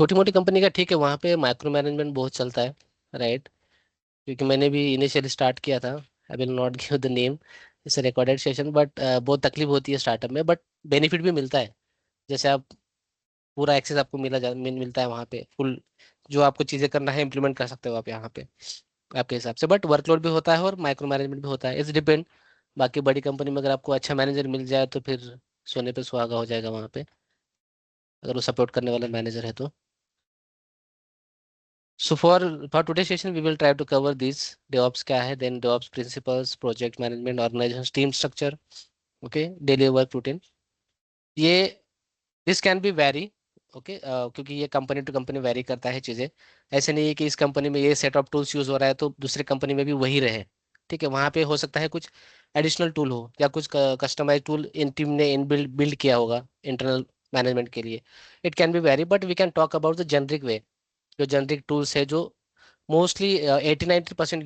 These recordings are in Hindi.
छोटी मोटी कंपनी का ठीक है, वहाँ पे माइक्रो मैनेजमेंट बहुत चलता है, राइट। क्योंकि मैंने भी इनिशियली स्टार्ट किया था। I will not give the name, it's recorded session, but बहुत तकलीफ होती है स्टार्टअप में, बट बेनिफिट भी मिलता है। जैसे आप पूरा एक्सेस आपको मिलता है वहाँ पे फुल, जो आपको चीज़ें करना है इम्प्लीमेंट कर सकते हो आप यहाँ पे आपके हिसाब से। बट वर्कलोड भी होता है और माइक्रो मैनेजमेंट भी होता है, इट्स डिपेंड। बाकी बड़ी कंपनी में अगर आपको अच्छा मैनेजर मिल जाए तो फिर सोने पे सुहागा हो जाएगा वहाँ पे, अगर वो सपोर्ट करने वाला मैनेजर है तो। So for today's session, we will try to cover these DevOps क्या है, then DevOps principles, project management, organization, team structure, okay, daily work routine. ये this can be very, okay, क्योंकि ये कंपनी टू कंपनी वेरी करता है चीज़ें। ऐसे नहीं है कि इस कंपनी में ये सेट ऑफ टूल्स यूज हो रहा है तो दूसरी कंपनी में भी वही रहे। ठीक है, वहाँ पे हो सकता है कुछ एडिशनल टूल हो या कुछ कस्टमाइज टूल इन टीम ने इन बिल्ड बिल्ड किया होगा इंटरनल मैनेजमेंट के लिए। It can be very, but we can talk about the generic way. जो जेनरिक टूल्स है जो मोस्टली 80-90%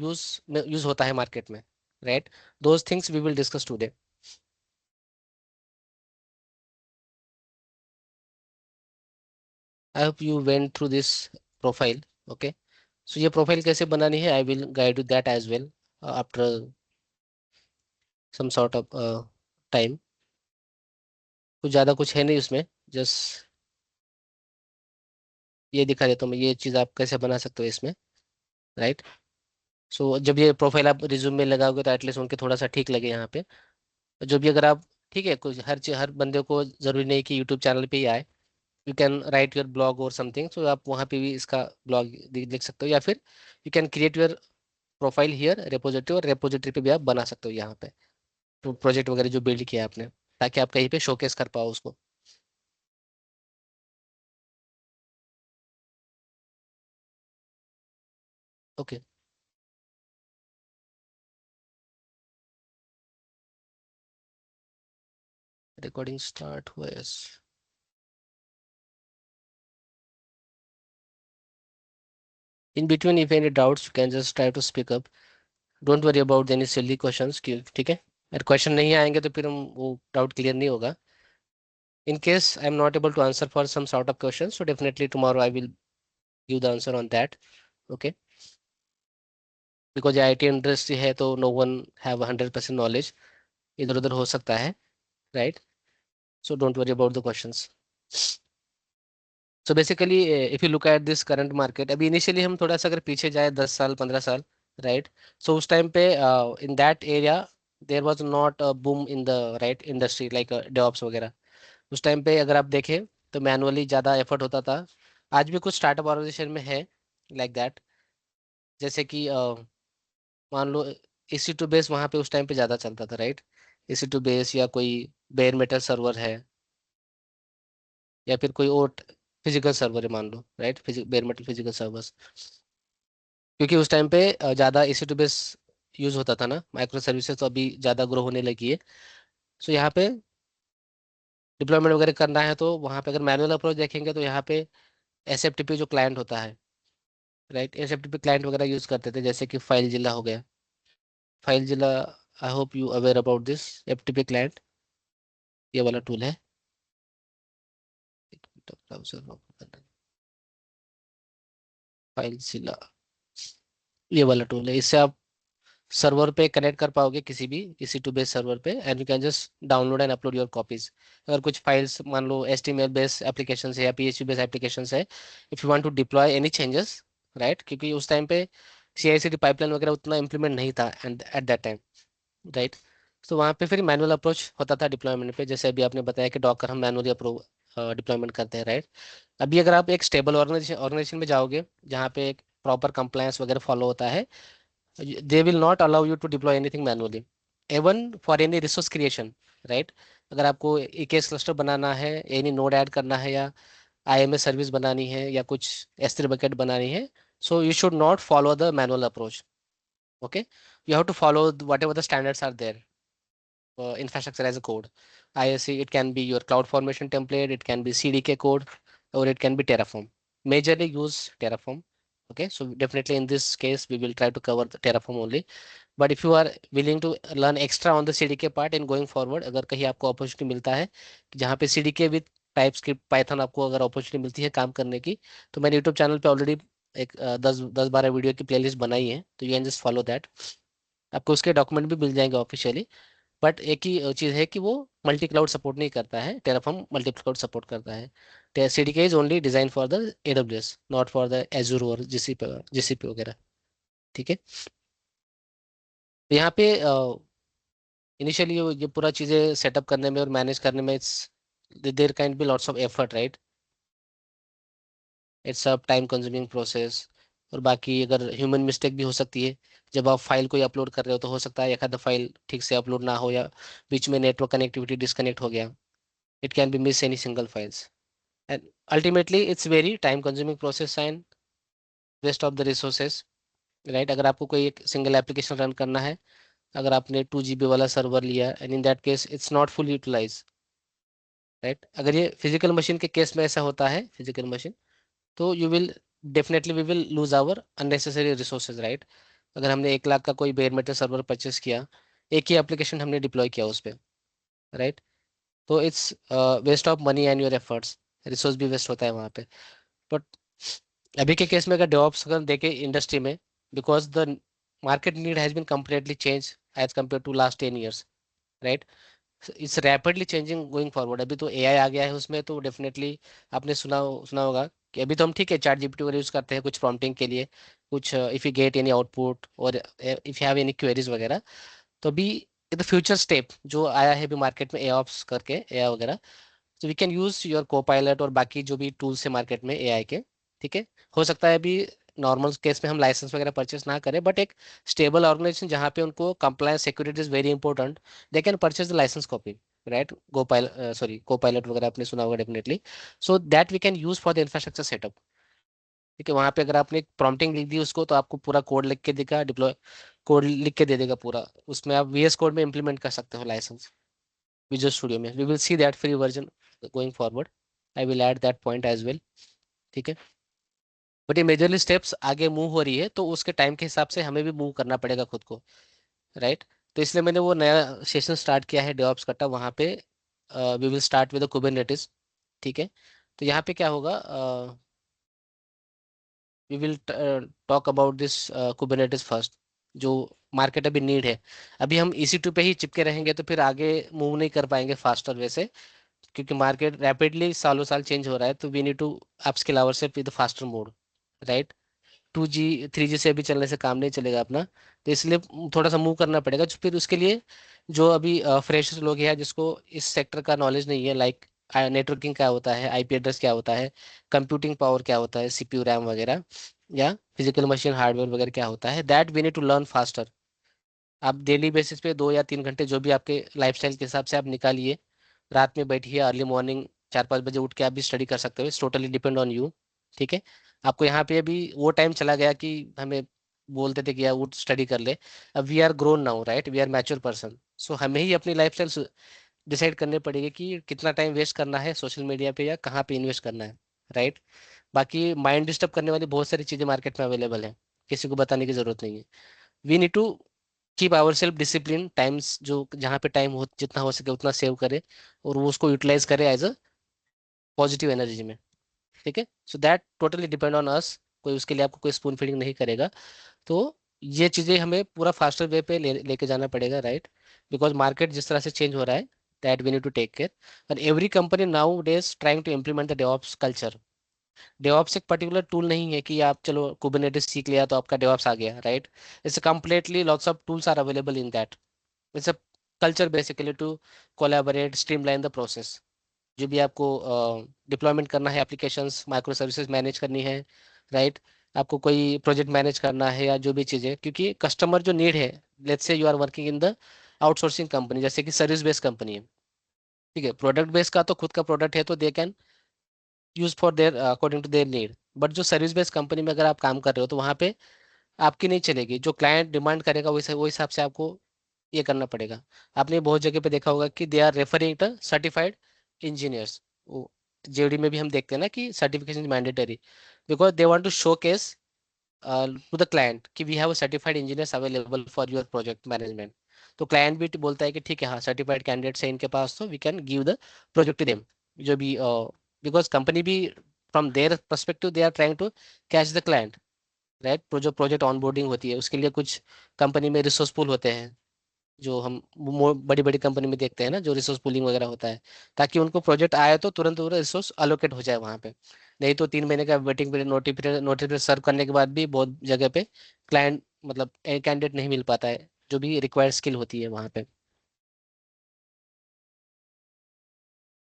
यूज होता है मार्केट में, right. Those things we will discuss today. I hope you went through this profile, okay. So ये प्रोफाइल कैसे बनानी है, I will guide you that as well after some sort of time. कुछ ज़्यादा कुछ है नहीं उसमें, जस्ट ये दिखा देता हूँ मैं, ये चीज़ आप कैसे बना सकते हो इसमें, राइट। सो जब ये प्रोफाइल आप रिज्यूम में लगाओगे तो एटलीस्ट उनके थोड़ा सा ठीक लगे यहाँ पे। जो भी अगर आप, ठीक है, कुछ हर बंदे को जरूरी नहीं कि यूट्यूब चैनल पे ही आए। You can write your blog और समथिंग, सो आप वहाँ पे भी इसका ब्लॉग लिख सकते हो, या फिर you can create your profile here repository, और रेपोजिटरी पे भी आप बना सकते हो यहाँ पे तो प्रोजेक्ट वगैरह जो बिल्ड किया है आपने, ताकि आप कहीं पे शोकेस कर पाओ उसको। ओके, रिकॉर्डिंग स्टार्ट हुआ, yes. In between if any doubts you can just try to speak up, don't worry about any silly questions, ठीक है। अगर क्वेश्चन नहीं आएंगे तो फिर हम वो डाउट क्लियर नहीं होगा। In case I'm not able to answer for some sort of question, so definitely tomorrow I will give the answer on that. Okay, because IT industry है तो no one have 100% knowledge, इधर उधर हो सकता है, right? So don't worry about the questions. So basically, if you look at this current market, अभी initially हम थोड़ा सा अगर पीछे जाए 10 साल 15 साल, right? So उस टाइम पे in that area there was not a boom in the right industry like DevOps वगैरह। उस टाइम पे अगर आप देखें तो मैनुअली ज़्यादा एफर्ट होता था। आज भी कुछ स्टार्टअप ऑर्गेनाइजेशन में है लाइक दैट, जैसे कि मान लो EC टू बेस वहाँ पे उस टाइम पे ज़्यादा चलता था, राइट। EC टू बेस या कोई बेयर मेटल सर्वर है, या फिर कोई और फिजिकल सर्वर है मान लो, right, bare metal physical servers. क्योंकि उस टाइम पे ज़्यादा EC टू बेस यूज होता था ना, माइक्रो सर्विसेज तो अभी ज़्यादा ग्रो होने लगी है। सो यहाँ पे डिप्लॉयमेंट वगैरह करना है तो वहाँ पे अगर मैनुअल अप्रोच देखेंगे तो यहाँ पे SFTP जो क्लाइंट होता है, राइट, SFTP क्लाइंट वगैरह यूज करते थे, जैसे कि फाइल जिला हो गया। फाइल जिला, आई hope you aware about this FTP client, ये वाला टूल है। फाइल जिला, ये वाला टूल है, इससे आप सर्वर पे कनेक्ट कर पाओगे किसी भी EC2 बेस्ड सर्वर पे, and you can just download and upload your copies. अगर कुछ फाइल्स मान लो HTML बेस्ड एप्लीकेशन है या PHP बेस्ड एप्लीकेशन है, if you want to deploy any changes, right, क्योंकि उस टाइम पे CI/CD पाइपलाइन वगैरह उतना इंप्लीमेंट नहीं था and at that time, right. तो वहाँ पे फिर मैनुअल अप्रोच होता था डिप्लॉयमेंट पे, जैसे अभी आपने बताया कि डॉकर हम मैनुअली अप्रूव डिप्लॉयमेंट करते हैं, राइट। अभी अगर आप एक स्टेबल ऑर्गेनाइजेशन में जाओगे जहाँ पे एक प्रॉपर कंप्लायंस वगैरह फॉलो होता है, they will not allow you to deploy anything manually, even for any resource creation, right। अगर आपको EKS क्लस्टर बनाना है, एनी नोड ऐड करना है, या IMS सर्विस बनानी है, या कुछ S3 बकेट बनानी है, so you should not follow the manual approach, okay। You have to follow whatever the standards are there, infrastructure as a code, ISC. It can be your cloud formation template, it can be CDK code, or it can be Terraform. Majorly use Terraform, okay, so definitely in this case we will try to cover the Terraform only। But if you are willing to learn extra on the CDK part in going forward, अगर कहीं आपको अपॉर्चुनिटी मिलता है कि जहाँ पे CDK विद टाइपस्क्रिप्ट पाइथन आपको अगर अपॉर्चुनिटी मिलती है काम करने की, तो मैंने यूट्यूब चैनल पे ऑलरेडी एक 10-12 वीडियो की प्लेलिस्ट बनाई है, तो you can just follow that. आपको उसके डॉक्यूमेंट भी मिल जाएंगे ऑफिशियली। बट एक ही चीज़ है कि वो मल्टी क्लाउड सपोर्ट नहीं करता है, टेराफॉर्म मल्टी क्लाउड सपोर्ट करता है। CDK is only design for the AWS, not for the Azure और जीसीपी वगैरह। ठीक है। तो यहाँ पे इनिशियली ये पूरा चीज़ें सेटअप करने में और मैनेज करने में it's there can be lots of effort, right. It's a time consuming process. और बाकी अगर ह्यूमन मिस्टेक भी हो सकती है, जब आप फाइल कोई अपलोड कर रहे हो तो हो सकता है एक आधा फाइल ठीक से अपलोड ना हो, या बीच में नेटवर्क कनेक्टिविटी डिस्कनेक्ट हो गया। It can be miss any single files, and ultimately it's very time consuming process and waste of the resources, right. अगर आपको कोई एक सिंगल एप्लीकेशन रन करना है, अगर आपने 2 GB वाला सर्वर लिया, and in that case it's not full utilise, right. अगर ये फिजिकल मशीन के केस में ऐसा होता है, फिजिकल मशीन, तो you will definitely we will lose our unnecessary resources, right. अगर हमने 1 लाख का कोई बेयर मेटल सर्वर परचेस किया, एक ही एप्लीकेशन हमने डिप्लॉय किया उस पर, राइट, तो it's waste of money and your efforts, resource भी वेस्ट होता है वहाँ पे। बट अभी के केस में अगर डेवऑप्स अगर देखें इंडस्ट्री में, because the market need has been completely change as compare to last 10 years, right. It's rapidly changing going forward. अभी तो एआई आ गया है उसमें, तो डेफिनेटली आपने सुना सुना होगा कि अभी तो हम ठीक है चैट जीपीटी वगैरह यूज करते हैं कुछ प्रॉम्प्टिंग के लिए, कुछ if you get any output और if you have any queries वगैरह। तो अभी द फ्यूचर स्टेप जो आया है अभी मार्केट में एऑप्स करके, एआई वगैरह, तो वी कैन यूज योर को पायलट और बाकी जो भी टूल्स है मार्केट में एआई के। ठीक है। हो सकता है अभी नॉर्मल केस में हम लाइसेंस वगैरह परचेस ना करें, बट एक स्टेबल ऑर्गेनाइजेशन जहाँ पे उनको compliance security is very important, they can purchase the licence copy, right. Go pilot, sorry, Copilot वगैरह आपने सुना होगा definitely. So that we can use for the infrastructure setup. ठीक है। वहाँ पे अगर आपने प्रॉम्प्टिंग लिख दी उसको, तो आपको पूरा कोड लिख के देगा, डिप्लॉय कोड लिख के दे देगा पूरा, उसमें आप वीएस कोड में इंप्लीमेंट कर सकते हो लाइसेंस विजुअल स्टूडियो में। We will see that free version going forward, I will add that point as well. ठीक है। बट ये मेजरली स्टेप्स आगे मूव हो रही है, तो उसके टाइम के हिसाब से हमें भी मूव करना पड़ेगा खुद को, राइट। तो इसलिए मैंने वो नया सेशन स्टार्ट किया है डेवऑप्स कट्टा, वहाँ पे we will start with Kubernetes. ठीक है। तो यहाँ पे क्या होगा, we will talk about this Kubernetes first, जो मार्केट अभी नीड है। अभी हम EC2 पे ही चिपके रहेंगे तो फिर आगे मूव नहीं कर पाएंगे फास्टर वैसे, क्योंकि मार्केट रैपिडली सालों साल चेंज हो रहा है, तो we need to upskill ourself with faster mode, right. 2G 3G से अभी चलने से काम नहीं चलेगा अपना, तो इसलिए थोड़ा सा मूव करना पड़ेगा। जो फिर उसके लिए जो अभी फ्रेशर्स लोग हैं जिसको इस सेक्टर का नॉलेज नहीं है, लाइक नेटवर्किंग क्या होता है, आईपी एड्रेस क्या होता है, कंप्यूटिंग पावर क्या होता है, सीपीयू रैम वगैरह, या फिजिकल मशीन हार्डवेयर वगैरह क्या होता है, that we need to learn faster. आप डेली बेसिस पे 2 या 3 घंटे जो भी आपके लाइफस्टाइल के हिसाब से आप निकालिए, रात में बैठिए, अर्ली मॉर्निंग 4-5 बजे उठ के आप भी स्टडी कर सकते हो, it's totally depend on you. ठीक है। आपको यहाँ पे अभी वो टाइम चला गया कि हमें बोलते थे कि यार उठ स्टडी कर ले। अब we are grown now, right, we are mature person, so हमें ही अपनी लाइफस्टाइल डिसाइड करनी पड़ेगी कि कितना टाइम वेस्ट करना है सोशल मीडिया पे या कहाँ पे इन्वेस्ट करना है, राइट। बाकी माइंड डिस्टर्ब करने वाली बहुत सारी चीज़ें मार्केट में अवेलेबल है, किसी को बताने की जरूरत नहीं है। We need to keep our self discipline, times जो जहाँ पे टाइम हो जितना हो सके उतना सेव करे, और वो उसको यूटिलाइज करे एज अ पॉजिटिव एनर्जी में। ठीक है। So that totally depend on us, कोई उसके लिए आपको कोई स्पून फीडिंग नहीं करेगा। तो ये चीज़ें हमें पूरा फास्टर वे पे लेके जाना पड़ेगा, राइट, बिकॉज मार्केट जिस तरह से चेंज हो रहा है, that we need to take care. और every company nowadays trying to implement the DevOps culture. DevOps एक पर्टिकुलर टूल नहीं है कि आप चलो कुबरनेटिस सीख लिया तो आपका डेवऑप्स आ गया, right. It's completely lots of tools are available in that. It's a culture basically to collaborate, streamline the process. जो भी आपको डिप्लॉयमेंट करना है, एप्लीकेशंस माइक्रो सर्विसेज मैनेज करनी है, राइट, आपको कोई प्रोजेक्ट मैनेज करना है या जो भी चीज़ें, क्योंकि कस्टमर जो नीड है, let's say you are working in the outsourcing company, जैसे कि सर्विस बेस्ड कंपनी है। ठीक है। प्रोडक्ट बेस्ड का तो खुद का प्रोडक्ट है तो they can use for their according to their need. But जो सर्विस बेस्ड कंपनी में अगर आप काम कर रहे हो, तो वहाँ पे आपकी नहीं चलेगी, जो क्लाइंट डिमांड करेगा वैसे वो हिसाब से आपको ये करना पड़ेगा। आपने बहुत जगह पे देखा होगा कि they are referring to certified engineers. वो जेडी में भी हम देखते हैं ना कि certification mandatory, because they want to showcase to the client कि we have certified engineers available for your project management. तो क्लाइंट भी बोलता है कि ठीक है, हाँ सर्टिफाइड कैंडिडेट्स है इनके पास, तो we can give the project to them. जो भी, बिकॉज कंपनी भी from their perspective they are trying to catch the client, right. जो प्रोजेक्ट ऑनबोर्डिंग होती है उसके लिए कुछ कंपनी में रिसोर्स पूल होते हैं, जो हम बड़ी बड़ी कंपनी में देखते हैं ना, जो रिसोर्स पूलिंग वगैरह होता है, ताकि उनको प्रोजेक्ट आए तो तुरंत तुरंत रिसोर्स अलोकेट हो जाए वहाँ पे। नहीं तो 3 महीने का waiting period, notice period serve करने के बाद भी बहुत जगह पे क्लाइंट, मतलब कैंडिडेट नहीं मिल पाता है जो भी रिक्वायर्ड स्किल होती है वहाँ पे।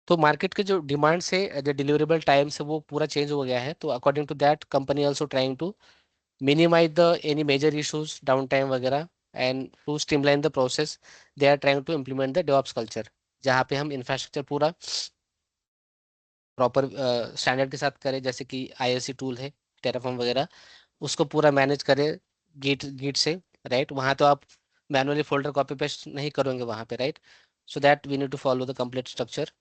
तो मार्केट के जो डिमांड्स है, जो डिलीवरेबल टाइम्स है, वो पूरा चेंज हो गया है। तो according to that company also trying to minimize the any major issues, downtime वगैरह, and to streamline the process they are trying to implement the DevOps culture, जहाँ पे हम इंफ्रास्ट्रक्चर पूरा प्रॉपर स्टैंडर्ड के साथ करें, जैसे कि ISC टूल है, टेराफॉर्म वगैरह, उसको पूरा मैनेज करें गिट गिट से, राइट। वहाँ तो आप मैनुअली फोल्डर कॉपी पेस्ट नहीं करोगे वहाँ पे, right. So that we need to follow the complete structure.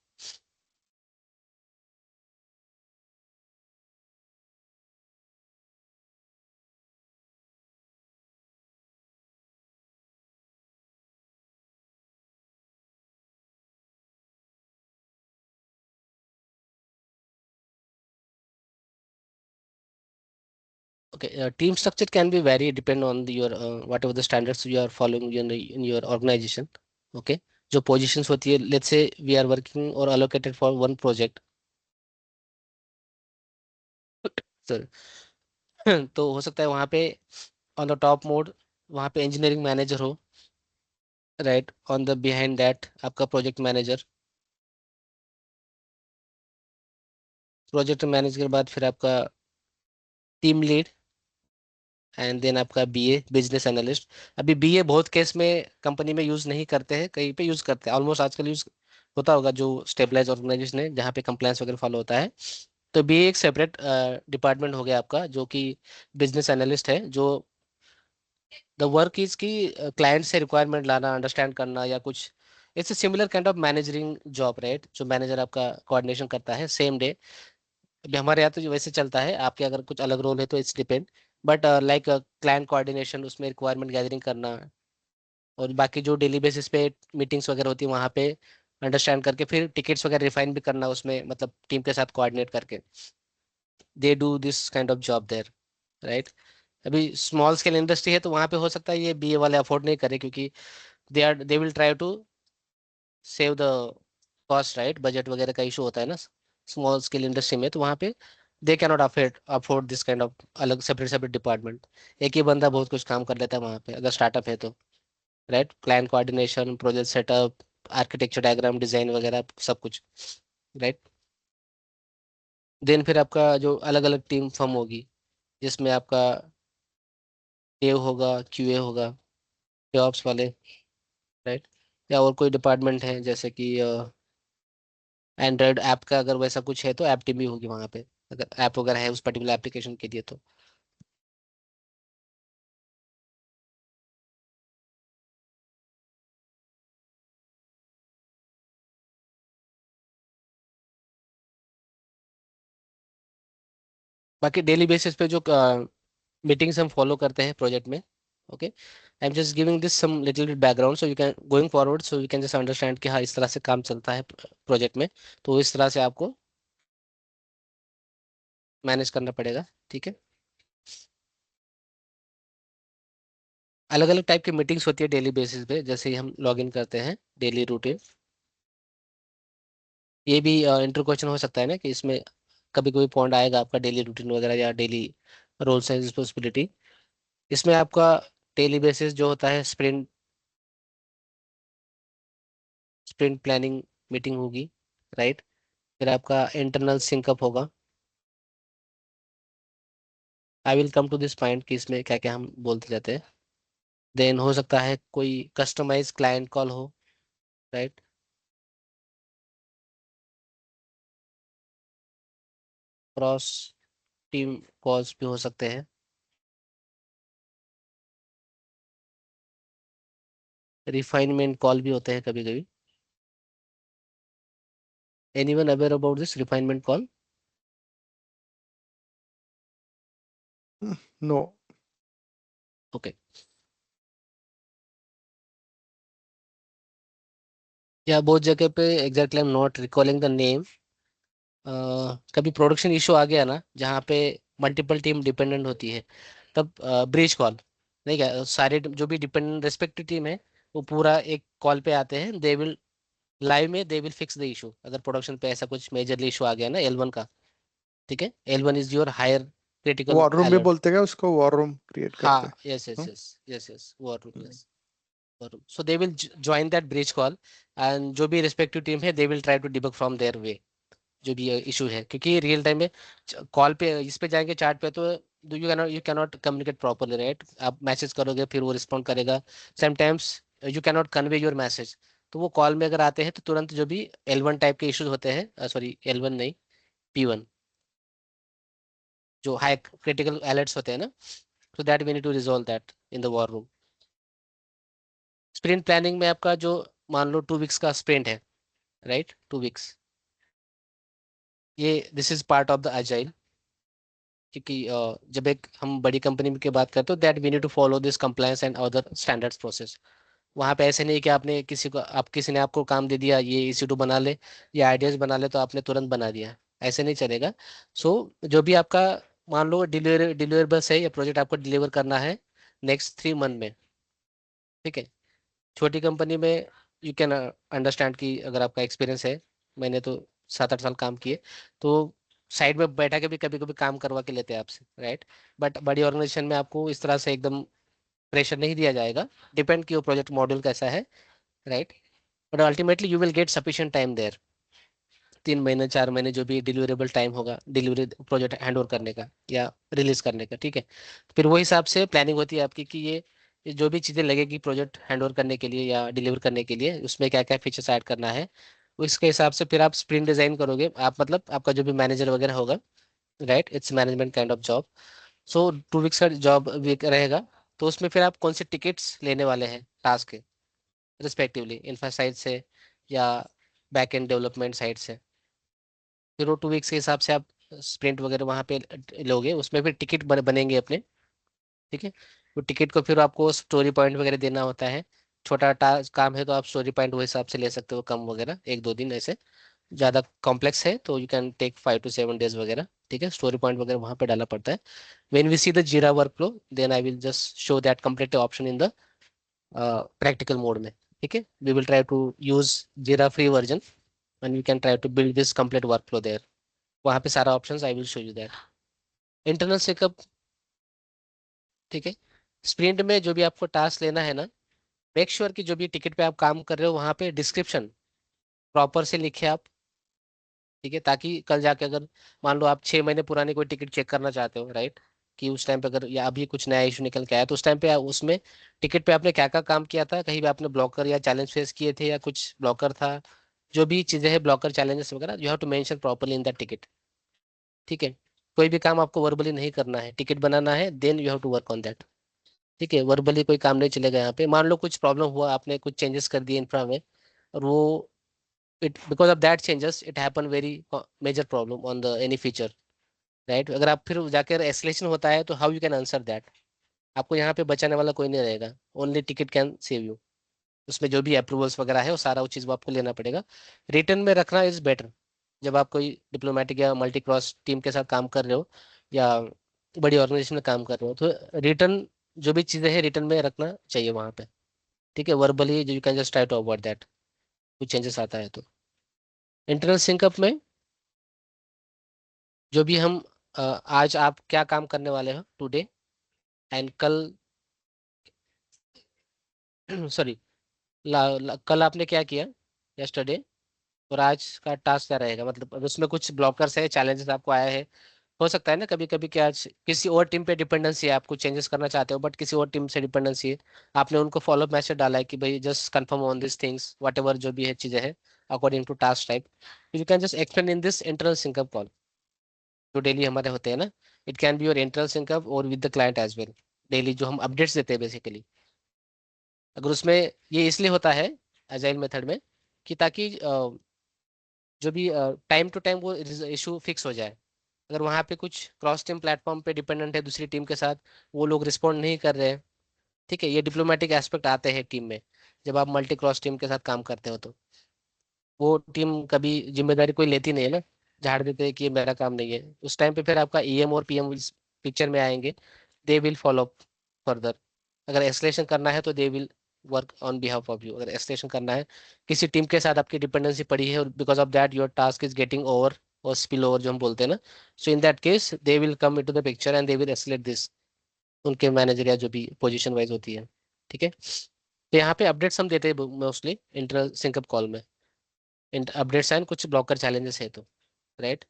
Okay, team structure can be vary depend on your whatever the standards you are following in your organization. Okay, जो positions होती है, let's say we are working or allocated for one project, sorry, तो हो सकता है वहाँ पे ऑन द टॉप मोड वहाँ पे इंजीनियरिंग मैनेजर हो, right. On the behind that आपका प्रोजेक्ट मैनेजर, प्रोजेक्ट मैनेजर के बाद फिर आपका टीम लीड, एंड देन आपका BA बिजनेस एनालिस्ट। अभी BA बहुत केस में कंपनी में यूज नहीं करते हैं, कहीं पे यूज करते हैं, ऑलमोस्ट आजकल यूज होता होगा जो स्टेबलाइज ऑर्गेनाइजेशन है जहाँ पे कंप्लायंस वगैरह फॉलो होता है। तो BA एक सेपरेट डिपार्टमेंट हो गया आपका, जो कि बिजनेस एनालिस्ट है, जो द वर्क इज की क्लाइंट से रिक्वायरमेंट लाना, अंडरस्टैंड करना, या कुछ it's similar kind of managering job, right. जो मैनेजर आपका कोऑर्डिनेशन करता है सेम डे। अभी हमारे यहाँ तो जो वैसे चलता है, आपके अगर कुछ अलग रोल है तो it's depend, but like client coordination, उसमें रिक्वायरमेंट गैदरिंग करना, और बाकी जो डेली बेसिस पे मीटिंग्स वगैरह होती है वहाँ पे अंडरस्टैंड करके फिर टिकट्स वगैरह रिफाइन भी करना उसमें, मतलब टीम के साथ कोऑर्डिनेट करके they do this kind of job there, right. अभी स्मॉल स्केल इंडस्ट्री है तो वहाँ पे हो सकता है ये BA वाले अफोर्ड नहीं करे, क्योंकि they will try to save the cost, right. Budget वगैरह का इशू होता है ना स्मॉल स्केल इंडस्ट्री में, तो वहाँ पे they can not afford this kind of अलग सेपरेट सेपरेट डिपार्टमेंट। एक ही बंदा बहुत कुछ काम कर लेता है वहाँ पे अगर स्टार्टअप है तो, right. Plan coordination, project setup, architecture diagram design वगैरह सब कुछ, राइट। देन फिर आपका जो अलग अलग टीम फॉर्म होगी, जिसमें आपका डेव होगा, QA होगा, डेवऑप्स वाले, राइट। या और कोई डिपार्टमेंट है जैसे कि एंड्रॉयड ऐप का अगर वैसा कुछ है तो ऐप टीम भी होगी वहाँ पे, अगर ऐप वगैरह है उस पर्टिकुलर एप्लीकेशन के लिए तो। बाकी डेली बेसिस पे जो मीटिंग्स हम फॉलो करते हैं प्रोजेक्ट में, okay, I am just giving this some little bit background so you can going forward, so you can just understand कि हाँ इस तरह से काम चलता है प्रोजेक्ट में। तो इस तरह से आपको मैनेज करना पड़ेगा, ठीक है। अलग अलग टाइप की मीटिंग्स होती है डेली बेसिस पे, जैसे ही हम लॉग इन करते हैं डेली रूटीन। ये भी इंटर क्वेश्चन हो सकता है ना कि इसमें कभी कोई पॉइंट आएगा आपका डेली रूटीन वगैरह या डेली रोल्स एंड रिस्पॉन्सिबिलिटी। इसमें आपका डेली बेसिस जो होता है स्प्रिंट स्प्रिंट प्लानिंग मीटिंग होगी, राइट। फिर आपका इंटरनल सिंकअप होगा। I will come to this point कि इसमें क्या क्या हम बोलते जाते हैं। देन हो सकता है कोई कस्टमाइज क्लाइंट कॉल हो, राइट। क्रॉस टीम कॉल्स भी हो सकते हैं। रिफाइनमेंट कॉल भी होते हैं कभी कभी। Anyone aware about this refinement call? No. Okay. या बहुत जगह पे exactly I am not recalling the name, कभी प्रोडक्शन इशू आ गया ना जहाँ पे मल्टीपल टीम डिपेंडेंट होती है, तब ब्रीच कॉल, नहीं क्या, सारे जो भी डिपेंडेंट रेस्पेक्टिव टीम है वो पूरा एक कॉल पे आते हैं, दे विल लाइव में they will fix the issue. अगर प्रोडक्शन पे ऐसा कुछ मेजरली इशू आ गया ना L1 का, ठीक है, L1 is your higher critical war room भी अलर्ट। बोलते हैं क्या उसको, वॉर रूम क्रिएट करते हाँ, हैं? यस यस हाँ? Yes yes yes, war room, hmm. Yes, war room. So they will join that breach call, and जो भी रिस्पेक्टिव टीम है they will try to debug from their way जो भी इशू है, क्योंकि रियल टाइम में कॉल पे इस पे जाएंगे चैट पे तो you cannot communicate properly, right? आप मैसेज करोगे फिर वो रिस्पॉन्ड करेगा, sometimes you cannot convey your message. तो वो कॉल में अगर आते हैं तो तुरंत जो भी L1 टाइप के इश्यूज होते हैं, सॉरी L1 नहीं, P1, जो हाई क्रिटिकल अलर्ट्स होते हैं ना, so that we need to resolve that in the war room. Sprint planning में आपका जो, मान लो 2 वीक्स का स्प्रिंट है, राइट, 2 वीक्स, ये this is part of the agile. क्योंकि जब एक हम बड़ी कंपनी की बात करते हो, that we need to follow this compliance and other standards process. वहाँ पे ऐसे नहीं कि आपने किसी ने आपको काम दे दिया ये EC2 बना ले या आइडियाज बना ले तो आपने तुरंत बना दिया, ऐसे नहीं चलेगा। सो जो भी आपका, मान लो डिलीवरेबल्स है या प्रोजेक्ट आपको डिलीवर करना है नेक्स्ट 3 मंथ में, ठीक है, छोटी कंपनी में यू कैन अंडरस्टैंड कि अगर आपका एक्सपीरियंस है, मैंने तो 7-8 साल काम किए, तो साइड में बैठा के भी कभी कभी काम करवा के लेते हैं आपसे, राइट? बट बड़ी ऑर्गेनाइजेशन में आपको इस तरह से एकदम प्रेशर नहीं दिया जाएगा, डिपेंड कि वो प्रोजेक्ट मॉड्यूल कैसा है, right? But ultimately you will get sufficient time there, 3 महीने 4 महीने जो भी डिलीवरेबल टाइम होगा डिलीवरी प्रोजेक्ट हैंड ओवर करने का या रिलीज करने का, ठीक है। फिर वो हिसाब से प्लानिंग होती है आपकी कि ये जो भी चीज़ें लगेगी प्रोजेक्ट हैंड ओवर करने के लिए या डिलीवर करने के लिए, उसमें क्या क्या फीचर्स ऐड करना है, उसके हिसाब से फिर आप स्प्रिंट डिजाइन करोगे। आप मतलब आपका जो भी मैनेजर वगैरह होगा, right, it's management kind of job. So 2 weeks का जॉब वीक रहेगा, तो उसमें फिर आप कौन से टिकट्स लेने वाले हैं टास्क के, रिस्पेक्टिवली इंफ्रा साइड से या बैक एंड डेवलपमेंट साइड से। फिर वो 2 वीक्स के हिसाब से आप स्प्रिंट वगैरह वहाँ पे लोगे, उसमें फिर टिकट बनेंगे अपने, ठीक है। वो टिकट को फिर आपको स्टोरी पॉइंट वगैरह देना होता है। छोटा टास्क काम है तो आप स्टोरी पॉइंट वो हिसाब से ले सकते हो, कम वगैरह 1-2 दिन ऐसे। ज़्यादा कॉम्प्लेक्स है तो you can take 5 to 7 days वगैरह, ठीक है। स्टोरी पॉइंट वगैरह वहाँ पे डालना पड़ता है। When we see the Jira work flow, then I will just show that complete option in the practical mode में, ठीक है। We will try to use Jira free version and you can try to build this complete work flow there. वहाँ पे सारा options I will show you that. Internal checkup, ठीक है। स्प्रिंट में जो भी आपको टास्क लेना है ना, मेक श्योर कि जो भी टिकट पे आप काम कर रहे हो वहाँ पे डिस्क्रिप्शन प्रॉपर से लिखे आप, ठीक है, ताकि कल जाके अगर मान लो आप 6 महीने पुरानी कोई टिकट चेक करना चाहते हो, राइट, कि उस टाइम पे अगर या अभी कुछ नया इशू निकल के आया तो उस टाइम पे उसमें टिकट पे आपने क्या क्या काम किया था, कहीं भी आपने ब्लॉकर या चैलेंज फेस किए थे या कुछ ब्लॉकर था, जो भी चीजें हैं ब्लॉकर चैलेंजेस वगैरह, you have to mention properly in that ticket, ठीक है। कोई भी काम आपको वर्बली नहीं करना है, टिकट बनाना है, then you have to work on that, ठीक है। वर्बली कोई काम नहीं चलेगा यहाँ पे। मान लो कुछ प्रॉब्लम हुआ, आपने कुछ चेंजेस कर दिए इंफ्रा में, और वो it because of that changes it happen very major problem on the any feature, right. अगर आप फिर जाकर एस्केलेशन होता है तो how you can answer that? आपको यहाँ पे बचाने वाला कोई नहीं रहेगा, only ticket can save you. उसमें जो भी अप्रूवल्स वगैरह है वो सारा वो चीज़ वो आपको लेना पड़ेगा। रिटर्न में रखना इज बेटर। जब आप कोई डिप्लोमेटिक या मल्टी क्रॉस टीम के साथ काम कर रहे हो या बड़ी ऑर्गेनाइजेशन में काम कर रहे हो, तो रिटर्न जो भी चीज़ें हैं रिटर्न में रखना चाहिए वहाँ पे, ठीक है। Verbally you can just try to avoid that, कुछ चेंजेस आता है तो। इंटरनल सिंकअप में जो भी हम आज आप क्या काम करने वाले हो टुडे, एंड कल सॉरी, कल आपने क्या किया यस्टरडे, और आज का टास्क क्या रहेगा। मतलब अब उसमें कुछ ब्लॉकर्स है, चैलेंजेस आपको आया है, हो सकता है ना कभी कभी कि आज किसी और टीम पे डिपेंडेंसी है, आप कुछ चेंजेस करना चाहते हो बट किसी और टीम से डिपेंडेंसी है, आपने उनको फॉलोअप मैसेज डाला है कि भाई just confirm on this things whatever जो भी है चीजें हैं according to task type, you can just explain in this internal sync up call जो डेली हमारे होते हैं ना। It can be your internal sync up और with the client as well, daily जो हम अपडेट्स देते हैं बेसिकली। अगर उसमें ये इसलिए होता है एजाइल मेथड में कि ताकि जो भी टाइम टू टाइम वो इशू फिक्स हो जाए। अगर वहाँ पे कुछ क्रॉस टीम प्लेटफॉर्म पे डिपेंडेंट है दूसरी टीम के साथ, वो लोग रिस्पॉन्ड नहीं कर रहे हैं, ठीक है, ये डिप्लोमेटिक एस्पेक्ट आते हैं टीम में। जब आप मल्टी क्रॉस टीम के साथ काम करते हो तो वो टीम कभी जिम्मेदारी कोई लेती नहीं है ना। झाड़ देते हैं कि ये मेरा काम नहीं है, उस टाइम पे फिर आपका ईएम और पीएम पिक्चर में आएंगे। They will follow further. अगर एस्केलेशन करना है तो they will work on behalf of you. अगर एस्केलेशन करना है, किसी टीम के साथ आपकी डिपेंडेंसी पड़ी है और because of that your task is getting over और स्पिल ओवर जो हम बोलते हैं ना, so in that case they will come into the picture and they will escalate this, उनके मैनेजर या जो भी पोजीशन वाइज होती है। ठीक है, तो यहाँ पे अपडेट्स हम देते हैं मोस्टली इंटरनल सिंकअप कॉल में। अपडेट्स एंड कुछ ब्लॉकर चैलेंजेस है तो, राइट।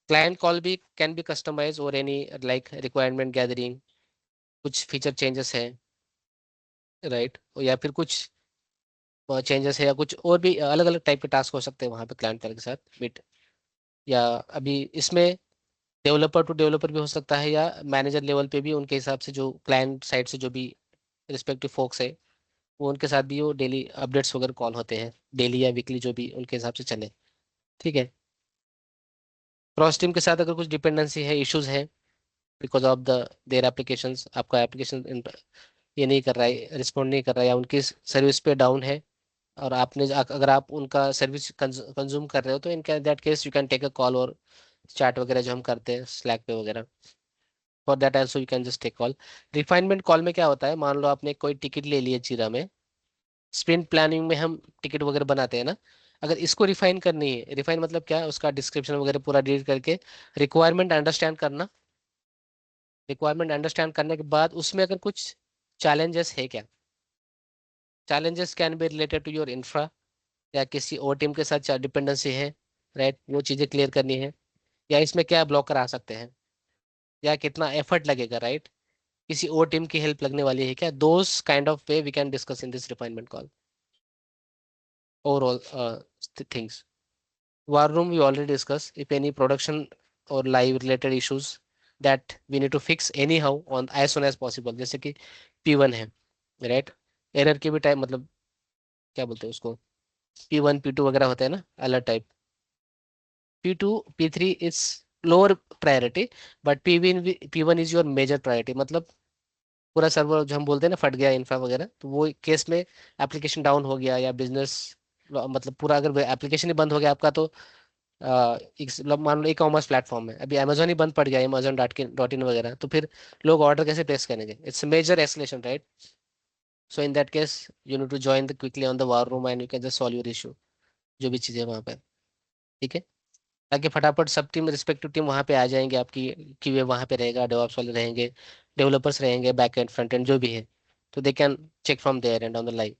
क्लाइंट कॉल भी कैन बी कस्टमाइज और एनी लाइक रिक्वायरमेंट गैदरिंग, कुछ फीचर चेंजेस है, राइट, या फिर कुछ चेंजेस है या कुछ और भी अलग अलग टाइप के टास्क हो सकते हैं वहाँ पे क्लाइंट कॉल के साथ मीट। या अभी इसमें डेवलपर टू डेवलपर भी हो सकता है, या मैनेजर लेवल पे भी उनके हिसाब से जो क्लाइंट साइड से जो भी रिस्पेक्टिव फोक्स है, वो उनके साथ भी वो डेली अपडेट्स वगैरह कॉल होते हैं, डेली या वीकली जो भी उनके हिसाब से चले। ठीक है। क्रॉस टीम के साथ अगर कुछ डिपेंडेंसी है, इश्यूज है, because of the their applications, आपका एप्लीकेशन ये नहीं कर रहा है, रिस्पॉन्ड नहीं कर रहा है, या उनकी सर्विस पे डाउन है, और आपने अगर आप उनका सर्विस कंज्यूम कर रहे हो, तो in that case you can take a call और चैट वगैरह जो हम करते हैं स्लैक पे वगैरह, for that also you can just take call. Refinement call में क्या होता है, मान लो आपने कोई टिकट ले लिया जीरा में, स्प्रिंट प्लानिंग में हम टिकट वगैरह बनाते हैं ना, अगर इसको रिफाइन करनी है, रिफाइन मतलब क्या है, उसका डिस्क्रिप्शन वगैरह पूरा रीड करके रिक्वायरमेंट अंडरस्टैंड करना, रिक्वायरमेंट अंडरस्टैंड करने के बाद उसमें अगर कुछ चैलेंजेस है क्या, challenges can be related to your infra, या किसी और टीम के साथ डिपेंडेंसी है, राइट, वो चीज़ें क्लियर करनी है, या इसमें क्या ब्लॉकर आ सकते हैं, या कितना एफर्ट लगेगा, राइट, किसी और टीम की हेल्प लगने वाली है क्या, those kind of way we can discuss in this refinement call overall things. War room we already discussed. If any production or live related issues that we need to fix anyhow on as soon as possible, जैसे कि P1 है, राइट, एरर के भी टाइप मतलब क्या बोलते हैं उसको, P1 P2 वगैरह होते हैं ना alert type, P2 P3 is lower priority, but P1 is your major priority, मतलब पूरा सर्वर जो हम बोलते हैं ना फट गया इंफ्रा वगैरह, तो वो केस में एप्लीकेशन डाउन हो गया या बिजनेस, मतलब पूरा अगर एप्लीकेशन ही बंद हो गया आपका, तो मान लो ई कॉमर्स प्लेटफॉर्म है, अभी अमेजोन ही बंद पड़ गया, अमेजोन डॉट इन वगैरह, तो फिर लोग ऑर्डर कैसे प्लेस करेंगे, it's major escalation, right. So in that case you need to join the quickly on the war room and you can just solve your issue, जो भी चीज़ें वहाँ पे। ठीक है, ताकि फटाफट सब टीम रिस्पेक्टिव टीम वहाँ पे आ जाएंगे आपकी, क्यूए वहाँ पे रहेगा, डेवऑप्स वाले रहेंगे, डेवलपर्स रहेंगे, बैक एंड फ्रंट एंड जो भी है, तो they can check from there and on the live.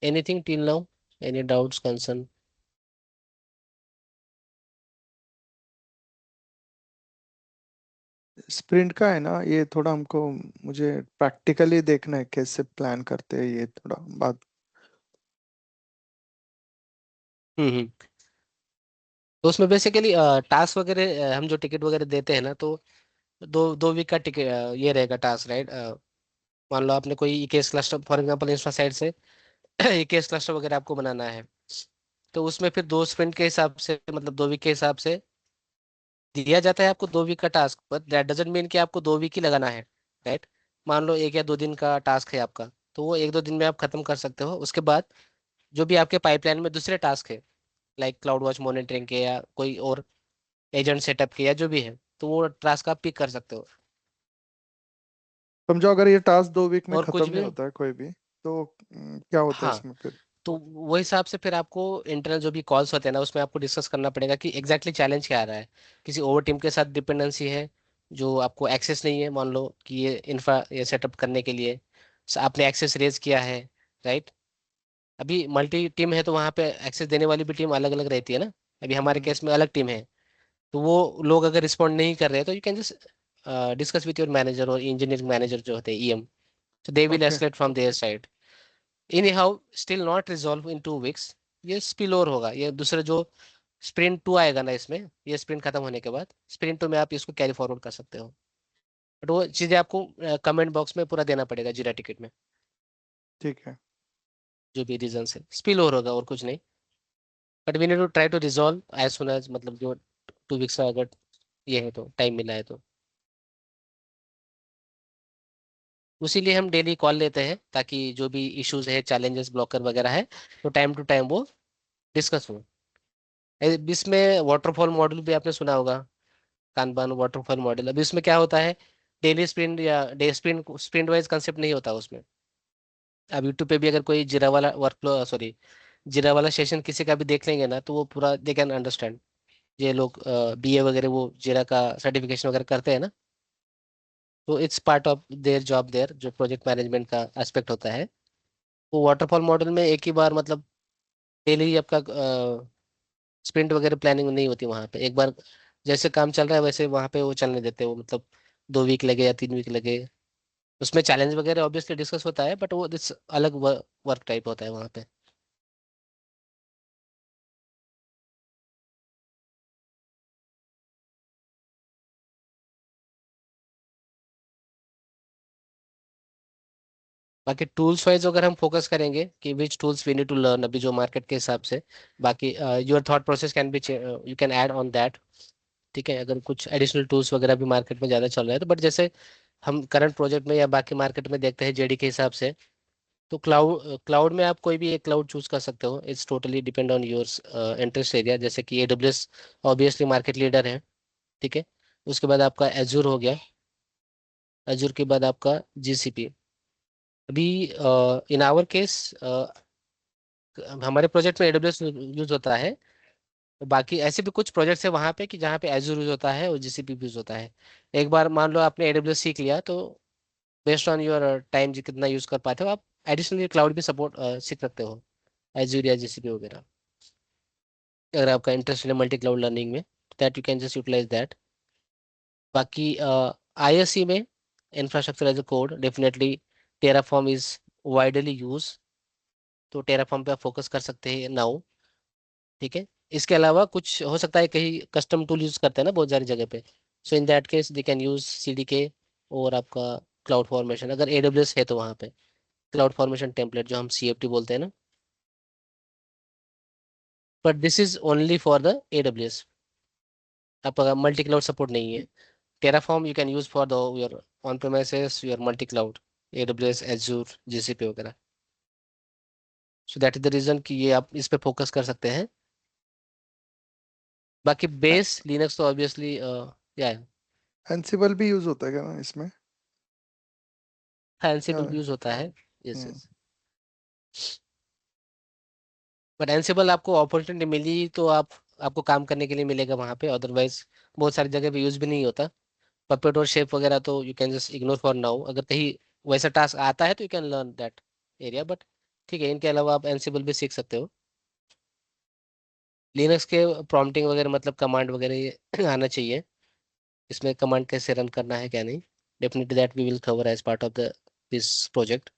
Anything till now, any doubts concern? Sprint का है ना, ये थोड़ा हमको, मुझे प्रैक्टिकली देखना है कैसे प्लान करते हैं ये थोड़ा बात। हम्म। तो उसमें बेसिकली टास्क वगैरह हम जो टिकट वगैरह देते हैं ना, तो दो दो वीक का टिकट ये रहेगा टास्क, राइट। मान लो आपने कोई EKS cluster for example infra side से ईकेएस क्लस्टर वगैरह आपको बनाना है, तो उसमें फिर दो स्प्रिंट के हिसाब से, मतलब 2 वीक के हिसाब से दिया जाता है आपको 2 वीक का task, but that doesn't mean कि आपको 2 वीक ही लगाना है, राइट। मान लो 1 या 2 दिन का टास्क है आपका, तो वो 1-2 दिन में आप खत्म कर सकते हो। उसके बाद जो भी आपके पाइपलाइन में दूसरे टास्क है, लाइक क्लाउड वॉच मॉनिटरिंग के या कोई और एजेंट सेटअप के या जो भी है, तो वो टास्क आप पिक कर सकते हो। समझो अगर ये टास्क 2 वीक में और खत्म कुछ नहीं भी, होता है कोई भी, तो क्या होता है हाँ, इसमें फिर? तो वो हिसाब से फिर आपको इंटरनल जो भी कॉल्स होते हैं ना, उसमें आपको डिस्कस करना पड़ेगा कि एग्जैक्टली चैलेंज क्या आ रहा है। किसी ओवर टीम के साथ डिपेंडेंसी है जो आपको एक्सेस नहीं है, मान लो कि ये इंफ्रा ये सेटअप करने के लिए आपने एक्सेस रेज किया है, राइट। अभी मल्टी टीम है तो वहाँ पे एक्सेस देने वाली भी टीम अलग अलग रहती है ना, अभी हमारे हम्म। केस में अलग टीम है, तो वो लोग अगर रिस्पॉन्ड नहीं कर रहे हैं, तो you can just discuss with your manager और इंजीनियरिंग मैनेजर जो होते हैं EM, so they will okay. escalate from their side. Anyhow, still not resolve in 2 weeks. ये स्पिल ओवर होगा, ये दूसरा जो स्प्रिंट 2 आएगा ना इसमें, ये स्प्रिंट खत्म होने के बाद स्प्रिंट 2 में आप इसको कैरी फॉरवर्ड कर सकते हो, बट वो चीजें आपको कमेंट बॉक्स में पूरा देना पड़ेगा जीरा टिकट में, ठीक है। जो भी रीजन है स्पिल ओवर होगा और कुछ नहीं। But we need to try to resolve as soon as, मतलब जो 2 वीक्स का अगर ये है तो टाइम मिला है तो। उसी लिए हम डेली कॉल लेते हैं, ताकि जो भी इश्यूज है, चैलेंजेस, ब्लॉकर वगैरह है, तो टाइम टू टाइम वो डिस्कस हो। इसमें वाटरफॉल मॉडल भी आपने सुना होगा, कानबान वाटरफॉल मॉडल। अभी इसमें क्या होता है, डेली स्प्रिंट या day sprint sprint wise concept नहीं होता उसमें। अब यूट्यूब पे भी अगर कोई जीरा वाला वर्कफ्लो, सॉरी, जीरा वाला सेशन किसी का भी देख लेंगे ना, तो वो पूरा दे कैन अंडरस्टैंड। ये लोग बीए वगैरह वो जीरा का सर्टिफिकेशन वगैरह करते हैं ना, तो it's part of their job there, जो प्रोजेक्ट मैनेजमेंट का एस्पेक्ट होता है। वो वाटरफॉल मॉडल में एक ही बार मतलब डेली आपका स्प्रिंट वगैरह प्लानिंग नहीं होती वहाँ पे। एक बार जैसे काम चल रहा है वैसे वहाँ पे वो चलने देते हैं, वो मतलब 2 वीक लगे या 3 वीक लगे। उसमें चैलेंज वगैरह ऑब्वियसली डिस्कस होता है, बट वो दिस अलग वर्क टाइप होता है वहाँ पे। बाकी टूल्स वाइज अगर हम फोकस करेंगे कि which tools we need to learn अभी जो मार्केट के हिसाब से, बाकी your thought process can be, you can add on that. ठीक है, अगर कुछ एडिशनल टूल्स वगैरह भी मार्केट में ज़्यादा चल रहा है तो, बट जैसे हम करंट प्रोजेक्ट में या बाकी मार्केट में देखते हैं जेडी के हिसाब से, तो क्लाउड क्लाउड में आप कोई भी एक क्लाउड चूज कर सकते हो। It's totally depend on your interest area. जैसे कि एडब्ल्यूएस ऑब्वियसली मार्केट लीडर है। ठीक है, उसके बाद आपका एजूर हो गया, एजूर के बाद आपका जीसीपी। अभी इन आवर केस हमारे प्रोजेक्ट में एडब्ल्यूएस यूज होता है। बाकी ऐसे भी कुछ प्रोजेक्ट्स है वहाँ पे कि जहाँ पे एजूर यूज होता है और जीसीपी भी यूज होता है। एक बार मान लो आपने एडब्ल्यूएस सीख लिया, तो बेस्ड ऑन योर टाइम जी कितना यूज कर पाते हो आप, एडिशनली क्लाउड भी सपोर्ट सीख सकते हो, एजूर या जीसीपी वगैरह। अगर आपका इंटरेस्ट है मल्टी क्लाउड लर्निंग में, that you can just utilize that. बाकी आईएससी में infrastructure as a code definitely Terraform is widely use, तो टेराफॉर्म पे आप फोकस कर सकते हैं नाउ। ठीक है, इसके अलावा कुछ हो सकता है कहीं कस्टम टूल यूज करते हैं ना बहुत सारी जगह पे, so in that case they can use CDK और आपका क्लाउड फॉर्मेशन, अगर एडब्ल्यूएस है तो वहाँ पे क्लाउड फॉर्मेशन टेम्पलेट जो हम सीएफटी बोलते हैं ना। But this is only for the AWS, आपका मल्टी क्लाउड सपोर्ट नहीं है। Terraform you can use for the your on premises, your multi cloud, AWS, Azure, GCP वगैरह। So that is the reason कि ये आप इस पे फोकस कर सकते हैं। बाकी बेस लिनक्स तो ऑब्वियसली या एंसिबल भी यूज होता है क्या इसमें? एंसिबल भी हाँ। यूज होता है। Yes hmm. Yes. But Ansible आपको अपॉर्चुनिटी मिली तो आप, आपको काम करने के लिए मिलेगा वहाँ पे, अदरवाइज बहुत सारी जगह पे यूज भी नहीं होता। पपेट और शेप वगैरह तो you can just ignore for now. अगर कहीं वैसा टास्क आता है तो you can learn that area, but ठीक है, इनके अलावा आप एंसिबल भी सीख सकते हो। लिनक्स के प्रॉम्प्टिंग वगैरह मतलब कमांड वगैरह ये आना चाहिए, इसमें कमांड कैसे रन करना है क्या नहीं। Definitely that we will cover as part of the this project.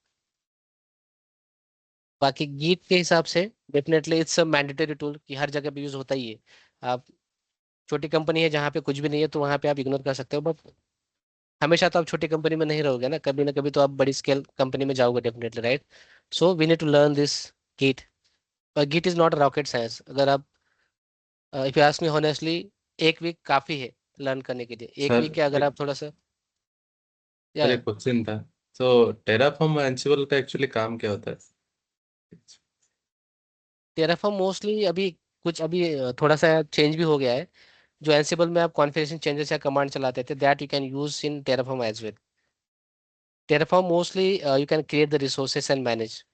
बाकी गीट के हिसाब से definitely it's a mandatory tool कि हर जगह पे यूज होता ही है। आप छोटी कंपनी है जहाँ पे कुछ भी नहीं है तो वहाँ पे आप इग्नोर कर सकते हो, बट हमेशा तो आप छोटी कंपनी में नहीं रहोगे ना कभी तो आप बड़ी स्केल कंपनी में जाओगे definitely, right? So we need to learn this git. और git is not rocket science. अगर आप, if you ask me honestly, 1 week काफी है लर्न करने के लिए। एक सर वीक क्या, अगर एक आप थोड़ा सा, सर या एक क्वेश्चन था। तो टेराफॉर्म एंसिबल का एक्चुअली काम क्या होता है? टेराफॉर्म मोस्टली अभी कुछ अभी थोड़ा सा चेंज भी हो गया है। जो एंसिबल में आप कॉन्फ़िगरेशन चेंजेस या कमांड चलाते थे, that you can use in Terraform as well. Terraform mostly you can create the resources and manage,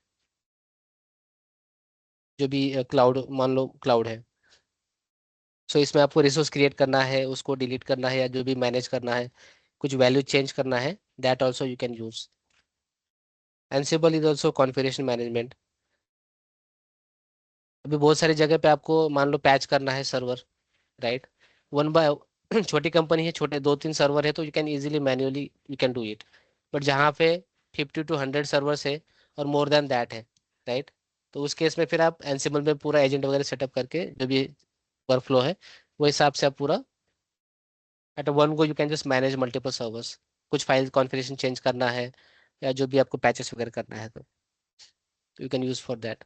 जो भी क्लाउड, मान लो क्लाउड है, सो इसमें आपको रिसोर्स क्रिएट करना है, उसको डिलीट करना है, या जो भी मैनेज करना है, कुछ वैल्यू चेंज करना है, that also you can use. Ansible is also configuration management. अभी बहुत सारी जगह पे आपको मान लो पैच करना है सर्वर, राइट? वन बाय छोटी कंपनी है, छोटे 2-3 सर्वर है, तो you can easily manually you can do it. But जहाँ पे 50 to 100 सर्वर्स है और मोर देन दैट है, राइट? तो उस केस में फिर आप एंसिबल में पूरा एजेंट वगैरह सेटअप करके जो भी वर्क फ्लो है वो हिसाब से आप पूरा at one go you can just manage multiple servers. कुछ फाइल कॉन्फ़िगरेशन चेंज करना है या जो भी आपको पैचेस वगैरह करना है, तो you can use for that.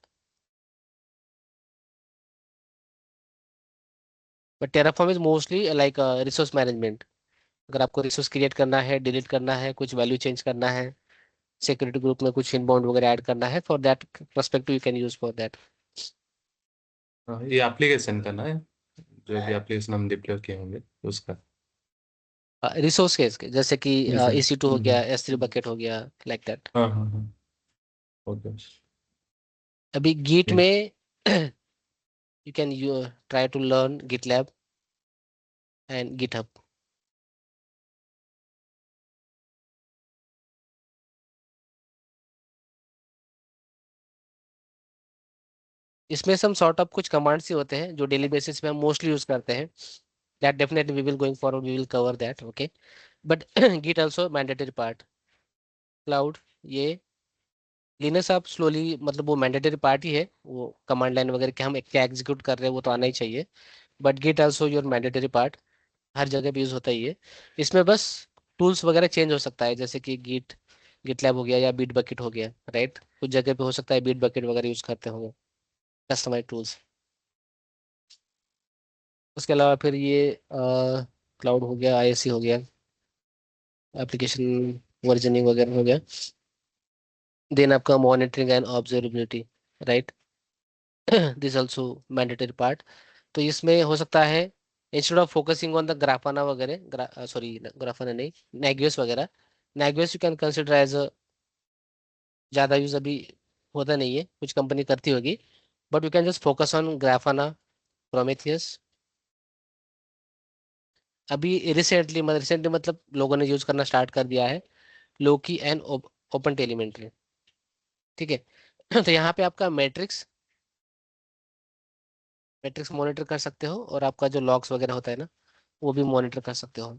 But Terraform is mostly like resource management. अगर आपको रिसोर्स क्रिएट करना है, डिलीट करना है, कुछ वैल्यू चेंज करना है, सिक्योरिटी ग्रुप में कुछ इनबाउंड वगैरह ऐड करना है, for that perspective you can use for that. हाँ, ये एप्लीकेशन का ना है, जो भी एप्लीकेशन हम डिप्लॉय किए होंगे उसका। रिसोर्स केस के, जैसे कि जैसे EC2 हो गया, S3 बकेट हो गया, लाइक दैट। हाँ हाँ हाँ। ओके। अभी गिट में you can try to learn GitLab and GitHub. इसमें सम सॉर्ट ऑफ कुछ कमांड्स ही होते हैं जो डेली बेसिस पे हम मोस्टली यूज करते हैं। That definitely we will going forward we will cover that, okay. But Git also mandatory part. Cloud, ये लिनक्स आप स्लोली, मतलब वो मैंडेटरी पार्ट ही है, वो कमांड लाइन वगैरह के हम क्या एग्जीक्यूट कर रहे हैं वो तो आना ही चाहिए। But Git also your mandatory part, हर जगह पे यूज होता ही है। इसमें बस टूल्स वगैरह चेंज हो सकता है, जैसे कि गिटलैब हो गया या बीट बकेट हो गया, राइट। कुछ जगह पे हो सकता है बीट बकेट वगैरह यूज करते होंगे, कस्टमाइज टूल्स। उसके अलावा फिर ये क्लाउड हो गया, ISC हो गया, एप्लीकेशन वर्जनिंग वगैरह हो गया। देन आपका monitoring and observability, right. This also mandatory part. तो इसमें हो सकता है instead of focusing on the Grafana वगैरह, सॉरी ग्राफाना नहीं, नेग्वियस वगैरह, Nagios you can consider as a, ज़्यादा यूज अभी होता नहीं है, कुछ कंपनी करती होगी। But you can just focus on Grafana, Prometheus. अभी रिसेंटली मतलब लोगों ने यूज करना स्टार्ट कर दिया है लोकी एंड ओपन टेलीमेंट्री, ठीक है। तो यहाँ पे आपका मैट्रिक्स मॉनिटर कर सकते हो, और आपका जो लॉग्स वगैरह होता है ना, वो भी मॉनिटर कर सकते हो।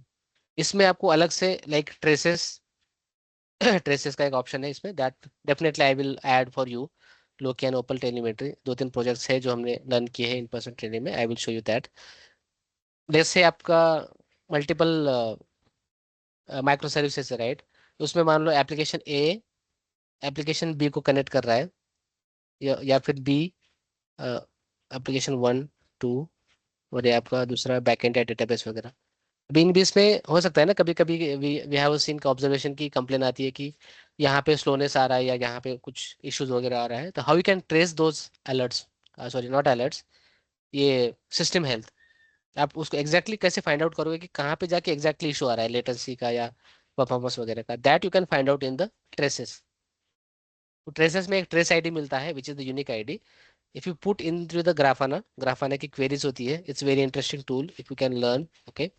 इसमें आपको अलग से लाइक ट्रेसेस ट्रेसेस का एक ऑप्शन है इसमें, that definitely I will add for you. Loki and open telemetry 2-3 projects है जो हमने रन किए हैं इन पर्सन ट्रेनिंग में, आई विल शो यू दैट। जैसे आपका मल्टीपल माइक्रो सर्विसेज है, राइट। उसमें मान लो एप्लीकेशन बी को कनेक्ट कर रहा है, या फिर बी एप्लीकेशन 1, 2, और ये आपका दूसरा बैकएंड या डेटाबेस वगैरह। बीन भी इसमें हो सकता है ना, कभी कभी वी हैव सीन का ऑब्जर्वेशन की कंप्लेन आती है कि यहाँ पे स्लोनेस आ रहा है या यहाँ पे कुछ इश्यूज वगैरह आ रहा है, तो how you can trace those alerts, sorry not alerts, ये सिस्टम हेल्थ। आप उसको एग्जैक्टली कैसे फाइंड आउट करोगे कि कहाँ पे जाके एग्जैक्टली इशू आ रहा है, लेटेंसी का या परफॉर्मेंस वगैरह का, that you can find out in the traces. तो ट्रेसेस में एक ट्रेस आईडी मिलता है which is the unique ID. If you put in through the Grafana की क्वेरीज होती है, it's very interesting tool if you can learn, okay.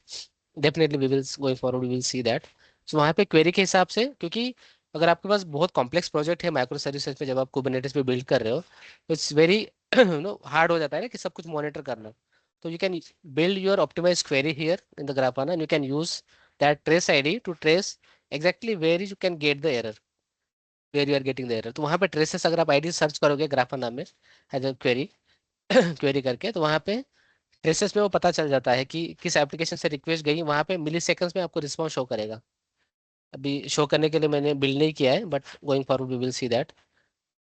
Definitely we will going forward we will see that. So वहाँ पे क्वेरी के हिसाब से, क्योंकि अगर आपके पास बहुत कॉम्प्लेक्स प्रोजेक्ट है माइक्रो सर्विसेज पे, जब आप कुबरनेटिस पे बिल्ड कर रहे हो, तो इट्स वेरी हार्ड हो जाता है ना कि सब कुछ मॉनिटर करना। तो you can build your optimized query here in the Grafana, and you can use that trace ID to trace exactly where you can get the error, where you are getting the error। तो वहाँ पे traces अगर आप ID सर्च करोगे Grafana में एज अ क्वेरी क्वेरी करके, तो वहाँ पे ट्रेसेस में वो पता चल जाता है कि किस एप्लीकेशन से रिक्वेस्ट गई, वहाँ पे मिली सेकंड्स में आपको रिस्पॉन्स शो करेगा। अभी शो करने के लिए मैंने बिल्ड नहीं किया है, but going forward we will see that.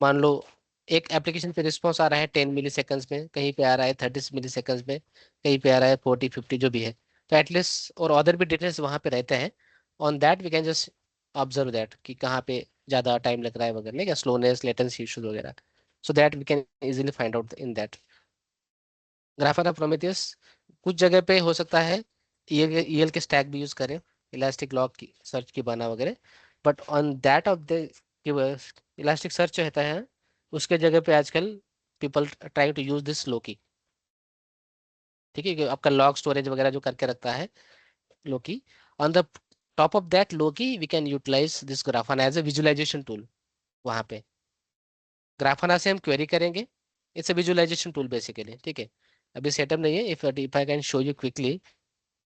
मान लो एक एप्लीकेशन पे रिस्पॉन्स आ रहा है 10 मिली सेकंड्स में, कहीं पे आ रहा है 30 मिली सेकंड्स में, कहीं पे आ रहा है 40-50 जो भी है। तो एटलीस्ट और अदर भी डिटेल्स वहाँ पे रहते हैं। On that we can just observe that कि कहाँ पे ज़्यादा टाइम लग रहा है वगैरह, नहीं क्या स्लोनेस लेटेंसी इशूज वगैरह। So that we can easily find out in that. Grafana Prometheus कुछ जगह पे हो सकता है EL के स्टैक भी यूज करें, इलास्टिक लॉग की सर्च की बना वगैरह। But on that of the elastic search जो रहता है, उसके जगह पे आजकल people trying to use this Loki, ठीक है, कि आपका लॉग स्टोरेज वगैरह जो करके रखता है Loki. On the top of that Loki we can utilize this Grafana as a visualization tool. वहाँ पे ग्राफाना से हम क्वेरी करेंगे, it's a visualization tool basically, ठीक है। अभी सेटअप नहीं है, if I can show you quickly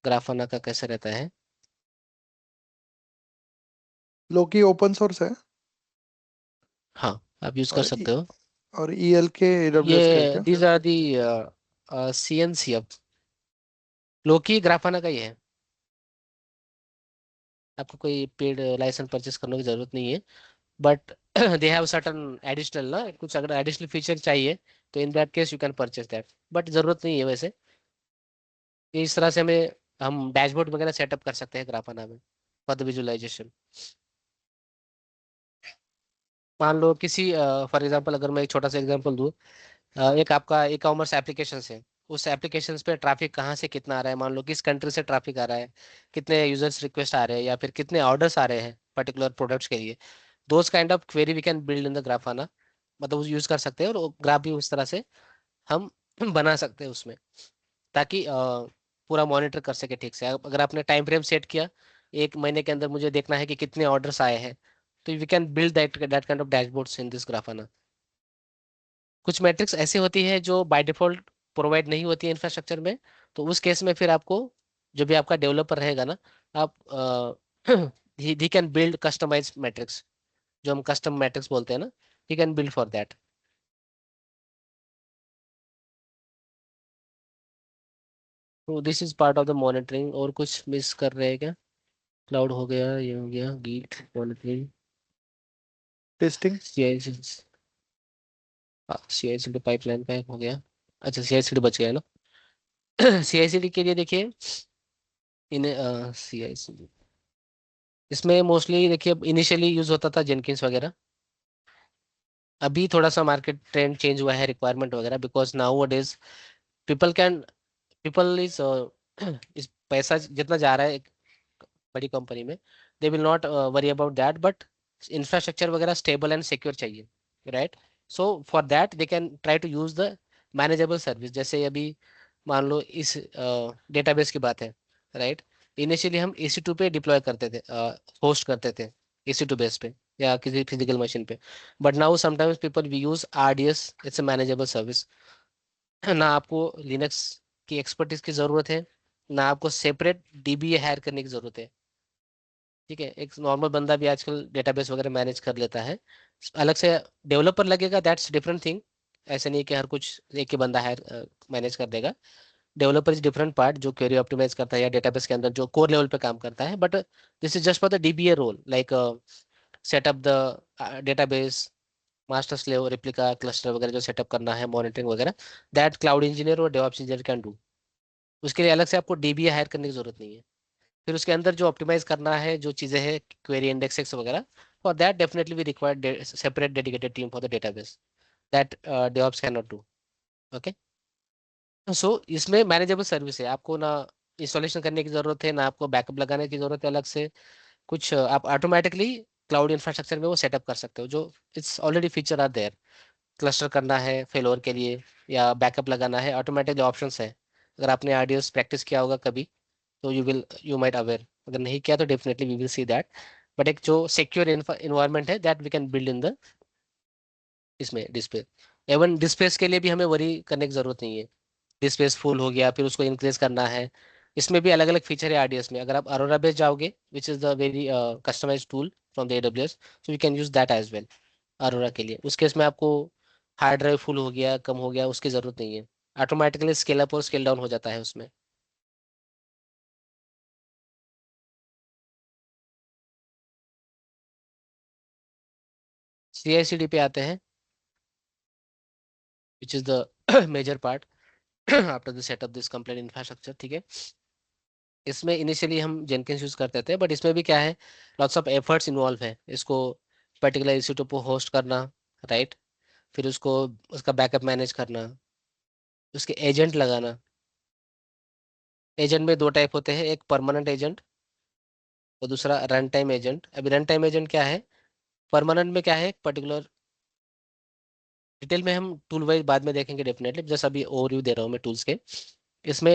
Grafana का कैसे रहता है। लोकी ओपन सोर्स है? हाँ, आप यूज कर और सकते हो। और ईएल के AWS का है ये क्या? These are the CNCF। Loki Grafana का ही है, आपको कोई पेड लाइसेंस परचेस करने की जरूरत नहीं है। But they have certain additional ना, कुछ अगर एडिशनल फीचर चाहिए तो in that case you can purchase that, but जरूरत नहीं है वैसे। इस तरह से हमें हम डैशबोर्ड वगैरह सेटअप कर सकते हैं ग्राफाना में फॉर द विजुअलाइजेशन। मान लो किसी फॉर एग्जांपल अगर मैं एक छोटा सा एग्जांपल दूँ, एक आपका ई कॉमर्स एप्लीकेशन है, उस एप्लीकेशन पे ट्रैफिक कहाँ से कितना आ रहा है, मान लो किस कंट्री से ट्रैफिक आ रहा है, कितने यूजर्स रिक्वेस्ट आ रहे हैं या फिर कितने ऑर्डर्स आ रहे हैं पर्टिकुलर प्रोडक्ट्स के लिए, those kind of query we can build in the Grafana. मतलब यूज कर सकते हैं और ग्राफ भी उस तरह से हम बना सकते हैं उसमें, ताकि पूरा मॉनिटर कर सके ठीक से। अगर आपने टाइम फ्रेम सेट किया, 1 महीने के अंदर मुझे देखना है कि कितने ऑर्डर्स आए हैं, तो we can build that kind of dashboards in this Grafana. कुछ मैट्रिक्स ऐसी होती है जो बाय डिफॉल्ट प्रोवाइड नहीं होती है इंफ्रास्ट्रक्चर में, तो उस केस में फिर आपको, जो भी आपका डेवलपर रहेगा ना, आप ही कैन बिल्ड कस्टमाइज मैट्रिक्स, जो हम कस्टम मैट्रिक्स बोलते हैं ना, he can build for that. तो this is part of the monitoring. और कुछ मिस कर रहे हैं क्या? क्लाउड हो गया, ये हो गया, git monitoring, testing. CI CI pipeline का एक हो गया। अच्छा, सीआई बच गया ना। सीआई के लिए देखिए, इन सीआई इसमें मोस्टली देखिए इनिशियली यूज होता था जेनकिंस वगैरह। अभी थोड़ा सा मार्केट ट्रेंड चेंज हुआ है, रिक्वायरमेंट वगैरह, because now days people can people is इस पैसा जितना जा रहा है एक बड़ी कंपनी में, they will not worry about that, but infrastructure वगैरह स्टेबल एंड सिक्योर चाहिए, right? So for that they can try to use the manageable service. जैसे अभी मान लो इस डेटाबेस की बात है, राइट? इनिशियली हम EC2 पे डिप्लॉय करते थे, होस्ट करते थे EC2 बेस पे या किसी फिजिकल मशीन पे, but now sometimes people we use RDS, it's a manageable service. ना आपको लिनक्स की एक्सपर्टीज की जरूरत है, ना आपको सेपरेट DBA हायर करने की जरूरत है। ठीक है, एक नॉर्मल बंदा भी आजकल डेटाबेस वगैरह मैनेज कर लेता है। अलग से डेवलपर लगेगा, दैट्स डिफरेंट थिंग। ऐसे नहीं कि हर कुछ एक ही बंदा हायर मैनेज कर देगा। डेवलपर इज डिफरेंट पार्ट, जो क्वेरी ऑप्टिमाइज करता है या डेटाबेस के अंदर जो कोर लेवल पे काम करता है, but this is just for the DBA role, like setup the database, master slave, replica, cluster वगैरह जो सेटअप करना है, मॉनिटरिंग वगैरह, दैट क्लाउड इंजीनियर और डेवऑप्स इंजीनियर कैन डू। उसके लिए अलग से आपको DBA हायर करने की जरूरत नहीं है। फिर उसके अंदर जो ऑप्टिमाइज करना है, जो चीजें हैं, क्वेरी इंडेक्सेस वगैरह, for that definitely we require separate dedicated team for the database, that DevOps can not do. Okay, so इसमें मैनेजेबल सर्विस है, आपको ना इंस्टॉलेशन करने की जरूरत है, ना आपको बैकअप लगाने की जरूरत है अलग से कुछ। आप ऑटोमेटिकली क्लाउड इंफ्रास्ट्रक्चर में वो सेटअप कर सकते हो, जो it's already feature are there. Cluster करना है फेलोर के लिए या बैकअप लगाना है, ऑटोमेटिकली ऑप्शंस है। अगर आपने RDS प्रैक्टिस किया होगा कभी, तो यू माइट अवेयर, अगर नहीं किया तो definitely we will see that. But एक जो सिक्योर इन्वायरमेंट है, that we can build in the इसमें डिस्प्ले। इवन डिस्प्लेस के लिए भी हमें वरी करने की जरूरत नहीं है। डिस्प्लेस फुल हो गया, फिर उसको इंक्रीज करना है, इसमें भी अलग अलग फीचर है RDS में। अगर आप अरोरा बेस जाओगे, which is the very customize tool from the AWS, so we can use that as well. Aurora के लिए उस केस में आपको हार्ड ड्राइव फुल हो गया, कम हो गया, उसकी जरूरत नहीं है, ऑटोमेटिकली स्केल अप और स्केल डाउन हो जाता है उसमें। CI/CD पे आते हैं, which is the major part after the setup this complete infrastructure. ठीक है, इसमें इनिशियली हम जेनकिंस यूज करते थे, बट इसमें भी क्या है, लॉट्स ऑफ एफर्ट्स इन्वॉल्व है इसको पर्टिकुलर EC2 को होस्ट करना, राइट? फिर उसको उसका बैकअप मैनेज करना, उसके एजेंट लगाना। एजेंट में दो टाइप होते हैं, एक परमानेंट एजेंट और दूसरा रन टाइम एजेंट। अभी रन टाइम एजेंट क्या है, परमानेंट में क्या है, पर्टिकुलर डिटेल में हम टूल वाइज बाद में देखेंगे डेफिनेटली, जस्ट अभी ओवरव्यू दे रहा हूँ मैं टूल्स के। इसमें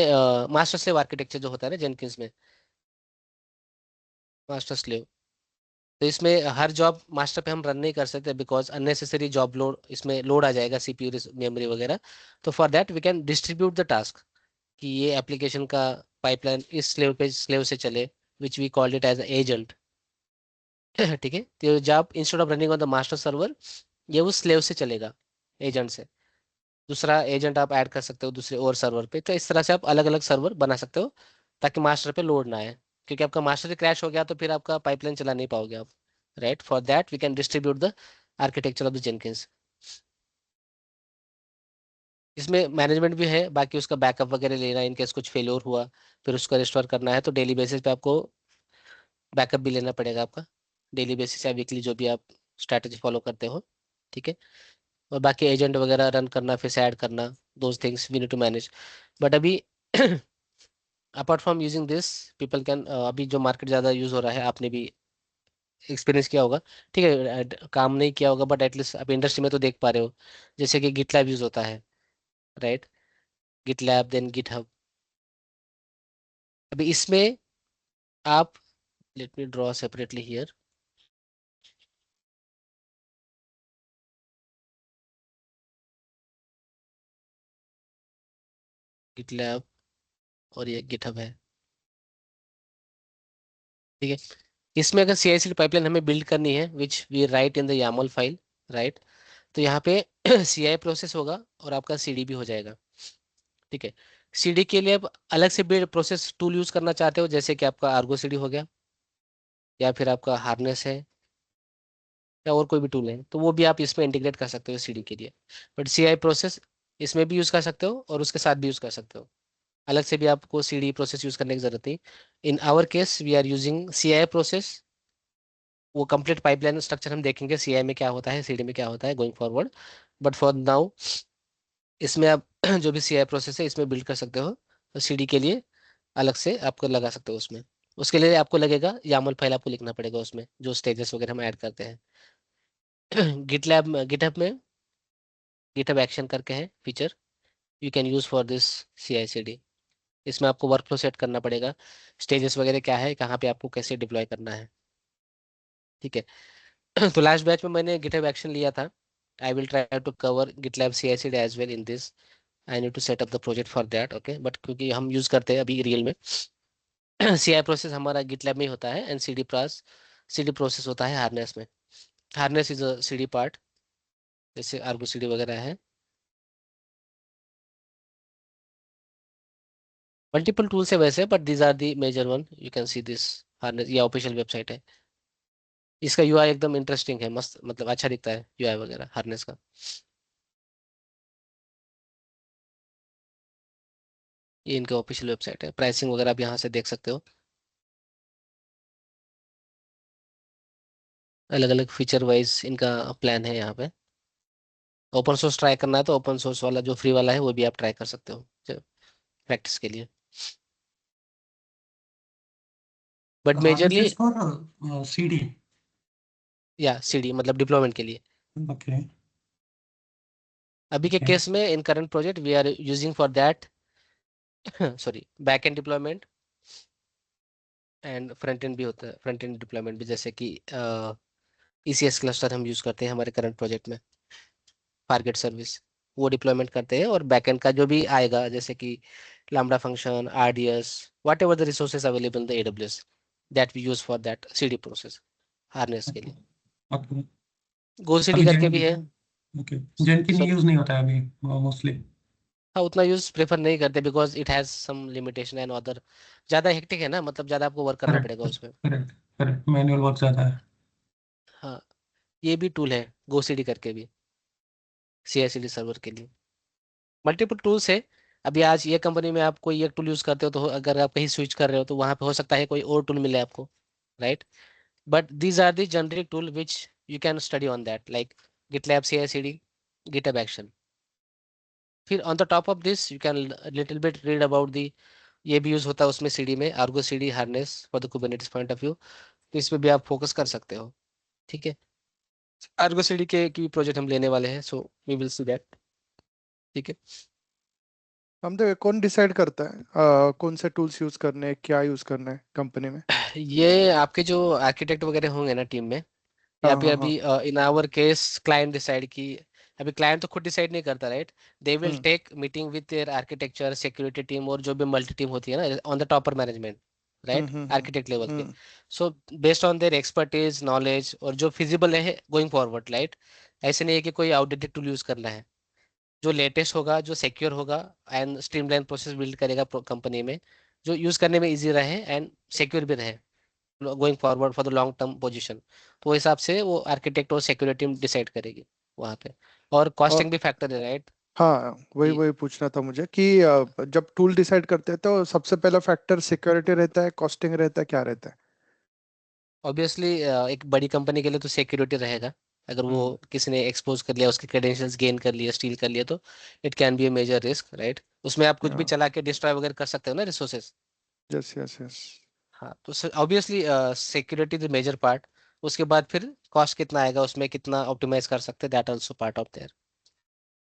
मास्टर स्लेव आर्किटेक्चर जो होता है ना जेनकिंस में, मास्टर स्लेव, तो इसमें हर जॉब मास्टर पे हम रन नहीं कर सकते, बिकॉज अननेसेसरी जॉब लोड इसमें लोड आ जाएगा, CPU मेमोरी वगैरह। तो for that we can distribute the task, कि ये एप्लीकेशन का पाइपलाइन इस स्लेव से चले, which we called it as agent. ठीक है, तो job instead of running on the master server, ये उस स्लेव से चलेगा, एजेंट से। दूसरा एजेंट आप ऐड कर सकते हो दूसरे और सर्वर पे, तो इस तरह से आप अलग अलग सर्वर बना सकते हो, ताकि मास्टर पे लोड ना आए। क्योंकि आपका मास्टर क्रैश हो गया तो फिर आपका पाइपलाइन चला नहीं पाओगे आप, right? For that we can distribute the architecture of the Jenkins. इसमें मैनेजमेंट भी है, बाकी उसका बैकअप वगैरह लेना, इनकेस कुछ फेलियर हुआ फिर उसको रिस्टोर करना है, तो डेली बेसिस पे आपको बैकअप भी लेना पड़ेगा आपका, डेली बेसिस या वीकली जो भी आप स्ट्रैटेजी फॉलो करते हो, ठीक है। और बाकी एजेंट वगैरह रन करना, फिर से ऐड करना, those things we need to manage. But अभी apart from using this, people can, अभी जो मार्केट ज़्यादा यूज़ हो रहा है, आपने भी एक्सपीरियंस किया होगा, ठीक है, काम नहीं किया होगा बट एटलीस्ट आप इंडस्ट्री में तो देख पा रहे हो, जैसे कि गिटलैब यूज़ होता है, राइट। GitLab then GitHub. अभी इसमें आप, let me draw separately here, GitLab और ये गिटहब है, ठीक है। इसमें अगर CI/CD पाइपलाइन हमें बिल्ड करनी है which we write in the YAML file, right, तो यहाँ पे CI प्रोसेस होगा और आपका CD भी हो जाएगा, ठीक है। CD के लिए आप अलग से बिल्ड प्रोसेस टूल यूज करना चाहते हो, जैसे कि आपका आर्गो CD हो गया, या फिर आपका हार्नेस है, या और कोई भी टूल है, तो वो भी आप इसमें इंटीग्रेट कर सकते हो CD के लिए। बट CI प्रोसेस इसमें भी यूज कर सकते हो और उसके साथ भी यूज कर सकते हो, अलग से भी आपको CD प्रोसेस यूज करने की जरूरत नहीं। In our case we are using CI process. वो कंप्लीट पाइपलाइन स्ट्रक्चर हम देखेंगे, CI में क्या होता है, CD में क्या होता है going forward. But for now इसमें आप जो भी CI प्रोसेस है इसमें बिल्ड कर सकते हो, और CD के लिए अलग से आपको लगा सकते हो उसमें। उसके लिए आपको लगेगा YAML फाइल आपको लिखना पड़ेगा उसमें, जो स्टेजेस वगैरह हम ऐड करते हैं। गिटलैब में, गिटहब में गिटहब एक्शन करके है feature, you can use for this CI/CD। इसमें आपको वर्क फ्लो सेट करना पड़ेगा, स्टेजेस वगैरह क्या है, कहाँ पे आपको कैसे डिप्लॉय करना है, ठीक है। तो लास्ट बैच में मैंने गिटहब एक्शन लिया था। I will try to cover GitLab CI/CD as well in this. I need to set up the project for that, okay. But क्योंकि हम यूज करते हैं अभी रियल में, CI प्रोसेस हमारा गिटलैब में ही होता है, एंड CD प्रोसेस होता है हार्नेस में। Harness is a CD part, जैसे आर्गो CD वगैरह है। मल्टीपल टूल्स है वैसे, but these are the major one, you can see this. Harness, ये ऑफिशियल वेबसाइट है। इसका UI एकदम इंटरेस्टिंग है, मस्त, मतलब अच्छा दिखता है UI वगैरह हार्नेस का। ये इनका ऑफिशियल वेबसाइट है, प्राइसिंग वगैरह आप यहाँ से देख सकते हो। अलग अलग फीचर वाइज इनका प्लान है यहाँ पे। ओपन सोर्स ट्राई करना है तो ओपन सोर्स वाला जो फ्री वाला है वो भी आप ट्राई कर सकते हो प्रैक्टिस के लिए। But Harness majorly, is for CD. या CD मतलब डिप्लॉयमेंट के लिए। Okay. अभी के Okay. केस में in current project we are using for that sorry, back end deployment and front end भी होता है, फ्रंट एंड डिप्लॉयमेंट भी, जैसे कि ECS क्लस्टर हम यूज करते हैं हमारे करंट प्रोजेक्ट में, टारगेट सर्विस, वो डिप्लॉयमेंट करते हैं। और बैकएंड का जो भी आएगा, जैसे कि lambda function, RDS, whatever the resources available in the AWS, that we use for that CD process harness के Okay. लिए। Okay. गो CD अभी करके भी जेन है। ओके जेनकिन सॉरी, यूज नहीं होता है अभी मोस्टली। हाँ उतना यूज प्रेफर नहीं करते, because it has some limitation and other, ज़्यादा हेक्टिक है ना, मतलब ज़्यादा आपको वर्क करना करेक्ट पड़ेगा उसमें। करेक्ट करेक्ट मैनुअल वर्क ज्यादा है। हाँ, ये भी टूल है गो CD करके भी, CI/CD सर्वर के लिए। मल्टीपल टूल्स है। अभी आज ये कंपनी में आप कोई एक टूल यूज करते हो, तो अगर आप कहीं स्विच कर रहे हो तो वहां पे हो सकता है कोई और टूल मिले आपको, right. But these are the generic tool which you can study on that, like GitLab CI/CD, GitHub action. फिर on the top of this you can little bit read about the, ये भी यूज होता है उसमें CD में, Argo CD Harness for the Kubernetes point of view. तो इस पे भी आप फोकस कर सकते हो, ठीक है। आर्गो CD के की प्रोजेक्ट हम लेने वाले हैं, so we will see that, ठीक है। हम तो कौन डिसाइड करता है कौन से टूल्स यूज करने हैं, क्या यूज करना है कंपनी में? ये आपके जो आर्किटेक्ट वगैरह होंगे ना टीम में, या हाँ फिर हाँ हाँ। अभी in our case client decide की। अभी क्लाइंट तो खुद डिसाइड नहीं करता, right. They will hmm take meeting with their architecture security team, और जो भी मल्टी टीम होती है ना on the topper management, right, hmm. Architect level पे। Hmm. So based on their expertise knowledge और जो फिजिबल है गोइंग फॉरवर्ड, राइट। ऐसे नहीं है कि कोई आउटडेटेड टूल यूज करना है, जो लेटेस्ट होगा, जो सिक्योर होगा एंड स्ट्रीमलाइन प्रोसेस बिल्ड करेगा कंपनी में, जो यूज करने में इजी रहे एंड सिक्योर भी रहे going forward for the long term position. तो वो हिसाब से वो आर्किटेक्ट और सिक्योरिटी टीम डिसाइड करेगी वहाँ पे। और और कॉस्टिंग भी फैक्टर है, राइट। हाँ, वही ये वही पूछना था मुझे कि जब टूल डिसाइड करते हैं तो सबसे पहला फैक्टर सिक्योरिटी रहता है, कॉस्टिंग रहता है, क्या रहता है? ऑब्वियसली एक बड़ी कंपनी के लिए तो सिक्योरिटी रहेगा। अगर वो किसी ने एक्सपोज कर लिया, उसके क्रेडेंशियल्स गेन कर लिया, स्टील कर लिया, तो it can be a major risk, right. उसमें आप कुछ भी या चला के डिस्ट्रॉय वगैरह कर सकते हो ना रिसोर्सेज। Yes yes yes. हाँ, तो obviously security the major part. उसके बाद फिर कॉस्ट कितना आएगा, उसमें कितना ऑप्टिमाइज कर सकते हैं, that also part of there.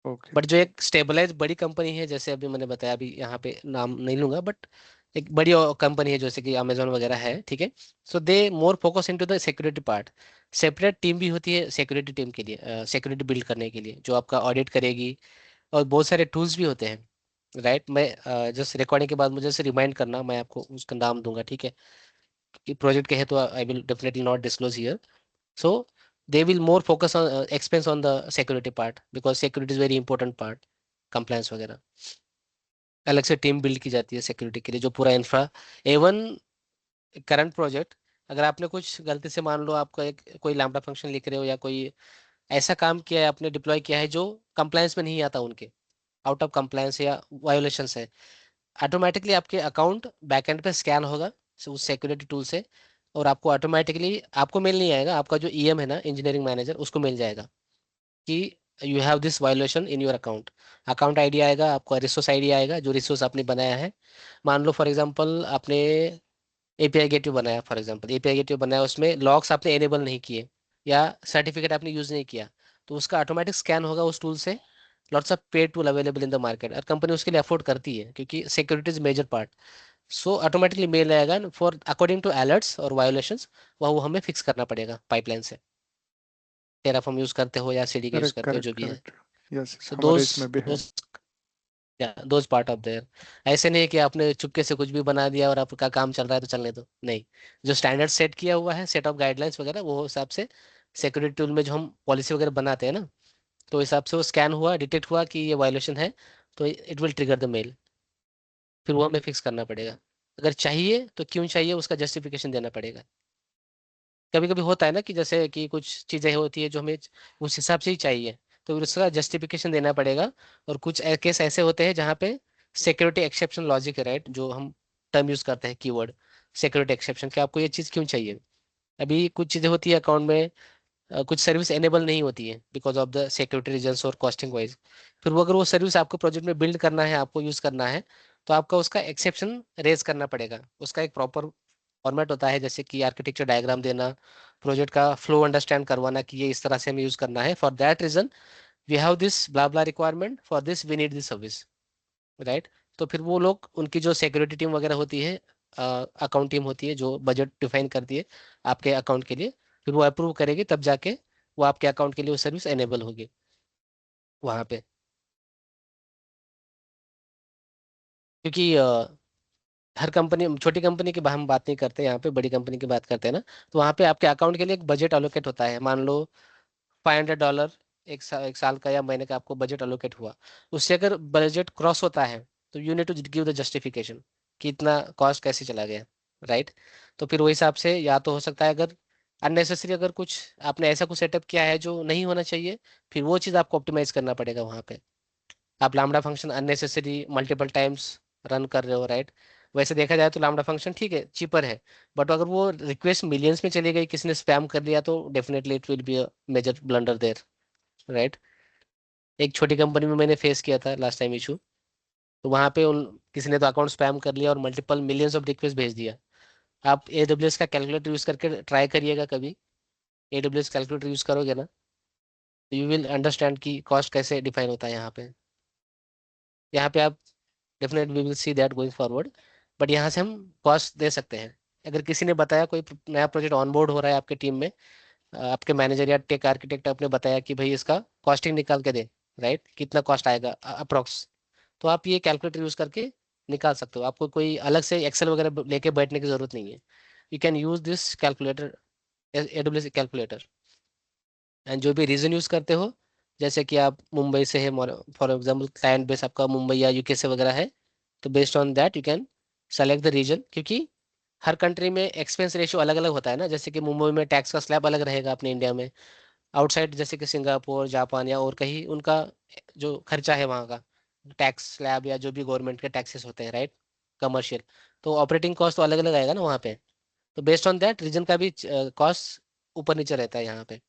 Okay. But जो एक स्टेबलाइज बड़ी कंपनी है, जैसे अभी मैंने बताया, अभी यहाँ पे नाम नहीं लूंगा, बट एक बड़ी कंपनी है जैसे कि अमेजोन वगैरह है, ठीक है। So they more focus into the security part. Separate team भी होती है सिक्योरिटी टीम के लिए, सिक्योरिटी बिल्ड करने के लिए, जो आपका ऑडिट करेगी। और बहुत सारे टूल्स भी होते हैं, राइट। मैं जस्ट रिकॉर्डिंग के बाद मुझे से रिमाइंड करना, मैं आपको उसका नाम दूंगा, ठीक है। कि प्रोजेक्ट के है तो I will definitely not disclose here. So they will more focus on expense on the security part, because security is very important part, compliance वगैरह। अलग से टीम बिल्ड की जाती है सिक्योरिटी के लिए, जो पूरा इंफ्रा। एवन करंट प्रोजेक्ट, अगर आपने कुछ गलती से, मान लो आपका एक कोई लैम्बडा फंक्शन लिख रहे हो, या कोई ऐसा काम किया है आपने, डिप्लॉय किया है जो कंप्लायंस में नहीं आता उनके, आउट ऑफ कंप्लायंस या वायोलेशन है, ऑटोमेटिकली आपके अकाउंट बैकएंड पे स्कैन होगा उस सिक्योरिटी टूल से। और आपको ऑटोमेटिकली, आपको मेल नहीं आएगा, आपका जो ईएम है ना, इंजीनियरिंग मैनेजर, उसको मिल जाएगा कि you have this violation in your account. Account ID आएगा, आपका रिसोर्स आईडी आएगा, जो रिसोर्स आपने बनाया है। मान लो फॉर एग्जांपल आपने एपीआई गेटवे बनाया, फॉर एग्जांपल एपीआई गेटवे बनाया, उसमें लॉक्स आपने एनेबल नहीं किए, या सर्टिफिकेट आपने यूज नहीं किया, तो उसका ऑटोमेटिक स्कैन होगा उस टूल से। Lots of paid tool available in the market, और कंपनी उसके लिए अफोर्ड करती है, क्योंकि security is major part. So automatically mail आएगा फॉर अकॉर्डिंग टू अलर्ट्स और वायोलेशंस, वह वो हमें फिक्स करना पड़ेगा पाइपलाइन से। टेराफॉर्म यूज करते हो या सीडीके यूज करेक्ट करते हो, करेक्ट जो भी है। करेक्ट। यस सो हमारे दोज इसमें भी है। Those those part of there. ऐसे नहीं कि आपने चुपके से कुछ भी बना दिया और आपका काम चल रहा है तो चलने दो, नहीं। जो स्टैंडर्ड सेट किया हुआ है, सेट ऑफ गाइडलाइंस वगैरह, वो हिसाब से सिक्योरिटी टूल में जो हम पॉलिसी वगैरह बनाते हैं ना, तो हिसाब से वो स्कैन हुआ, डिटेक्ट हुआ कि ये वायोलेशन है, तो it will trigger the mail. फिर वो हमें फिक्स करना पड़ेगा। अगर चाहिए तो क्यों चाहिए, उसका जस्टिफिकेशन देना पड़ेगा। कभी कभी होता है ना कि जैसे कि कुछ चीजें होती है जो हमें उस हिसाब से ही चाहिए, तो फिर उसका जस्टिफिकेशन देना पड़ेगा। और कुछ केस ऐसे होते हैं जहाँ पे सिक्योरिटी एक्सेप्शन लॉजिक है, राइट, जो हम टर्म यूज करते हैं, कीवर्ड सिक्योरिटी एक्सेप्शन, कि आपको ये चीज क्यों चाहिए। अभी कुछ चीजें होती है अकाउंट में, कुछ सर्विस एनेबल नहीं होती है because of the security reasons और कॉस्टिंग वाइज। फिर वो, अगर वो सर्विस आपको प्रोजेक्ट में बिल्ड करना है, आपको यूज करना है, तो आपका उसका एक्सेप्शन रेज करना पड़ेगा। उसका एक प्रॉपर फॉर्मेट होता है, जैसे कि आर्किटेक्चर डायग्राम देना, प्रोजेक्ट का फ्लो अंडरस्टैंड करवाना कि ये इस तरह से हमें यूज करना है, for that reason we have this blah blah requirement, for this we need this service, right. तो फिर वो लोग, उनकी जो सिक्योरिटी टीम वगैरह होती है, अकाउंट टीम होती है, जो बजट डिफाइन करती है आपके अकाउंट के लिए, फिर वो अप्रूव करेगी, तब जाके वो आपके अकाउंट के लिए वो सर्विस एनेबल होगी वहाँ पे। क्योंकि हर कंपनी, छोटी कंपनी की हम बात नहीं करते यहाँ पे, बड़ी कंपनी की बात करते हैं ना, तो वहाँ पे आपके अकाउंट के लिए एक बजट अलोकेट होता है। मान लो $500 एक साल का या महीने का आपको बजट अलोकेट हुआ। उससे अगर बजट क्रॉस होता है, तो you need to give the justification कि इतना कॉस्ट कैसे चला गया, राइट। तो फिर वो हिसाब से, या तो हो सकता है अगर अननेसेसरी, अगर कुछ आपने ऐसा कुछ सेटअप किया है जो नहीं होना चाहिए, फिर वो चीज़ आपको ऑप्टिमाइज करना पड़ेगा वहाँ पे। आप lambda function unnecessary multiple times run कर रहे हो, राइट। वैसे देखा जाए तो लैम्बडा फंक्शन ठीक है, चीपर है, बट अगर वो रिक्वेस्ट मिलियंस में चली गई, किसी ने स्पैम कर दिया, तो definitely it will be a major blunder there, right. एक छोटी कंपनी में मैंने फेस किया था लास्ट टाइम इशू। तो वहाँ पे उन किसी ने तो अकाउंट स्पैम कर लिया और मल्टीपल मिलियंस ऑफ रिक्वेस्ट भेज दिया। आप एडब्ल्यूएस का कैलकुलेटर यूज करके ट्राई करिएगा कभी। एडब्ल्यूएस कैलकुलेटर यूज करोगे ना, तो यू विल अंडरस्टैंड कि कॉस्ट कैसे डिफाइन होता है यहाँ पे। यहाँ पे आप, definite we will see that going forward, but यहाँ से हम कॉस्ट दे सकते हैं। अगर किसी ने बताया, कोई नया प्रोजेक्ट ऑनबोर्ड हो रहा है आपके टीम में, आपके मैनेजर या टेक आर्किटेक्ट आपने बताया कि भाई इसका कॉस्टिंग निकाल के दे, राइट, कितना कॉस्ट आएगा अप्रोक्स, तो आप ये कैलकुलेटर यूज करके निकाल सकते हो। आपको कोई अलग से एक्सेल वगैरह लेके बैठने की जरूरत नहीं है। You can use this calculator, AWS calculator. And जो भी रीजन यूज करते हो, जैसे कि आप मुंबई से है, फॉर एग्जांपल क्लाइंट बेस आपका मुंबई या यूके से वगैरह है, तो based on that you can select the region. क्योंकि हर कंट्री में एक्सपेंस रेशियो अलग अलग होता है ना, जैसे कि मुंबई में टैक्स का स्लैब अलग रहेगा अपने इंडिया में। आउटसाइड जैसे कि सिंगापुर, जापान या और कहीं, उनका जो खर्चा है वहाँ का, टैक्स स्लैब या जो भी गवर्नमेंट के टैक्सेस होते हैं, राइट, कमर्शियल, तो ऑपरेटिंग कॉस्ट तो अलग अलग आएगा ना वहाँ पे। तो बेस्ड ऑन दैट रीजन का भी कॉस्ट ऊपर नीचे रहता है यहाँ पे।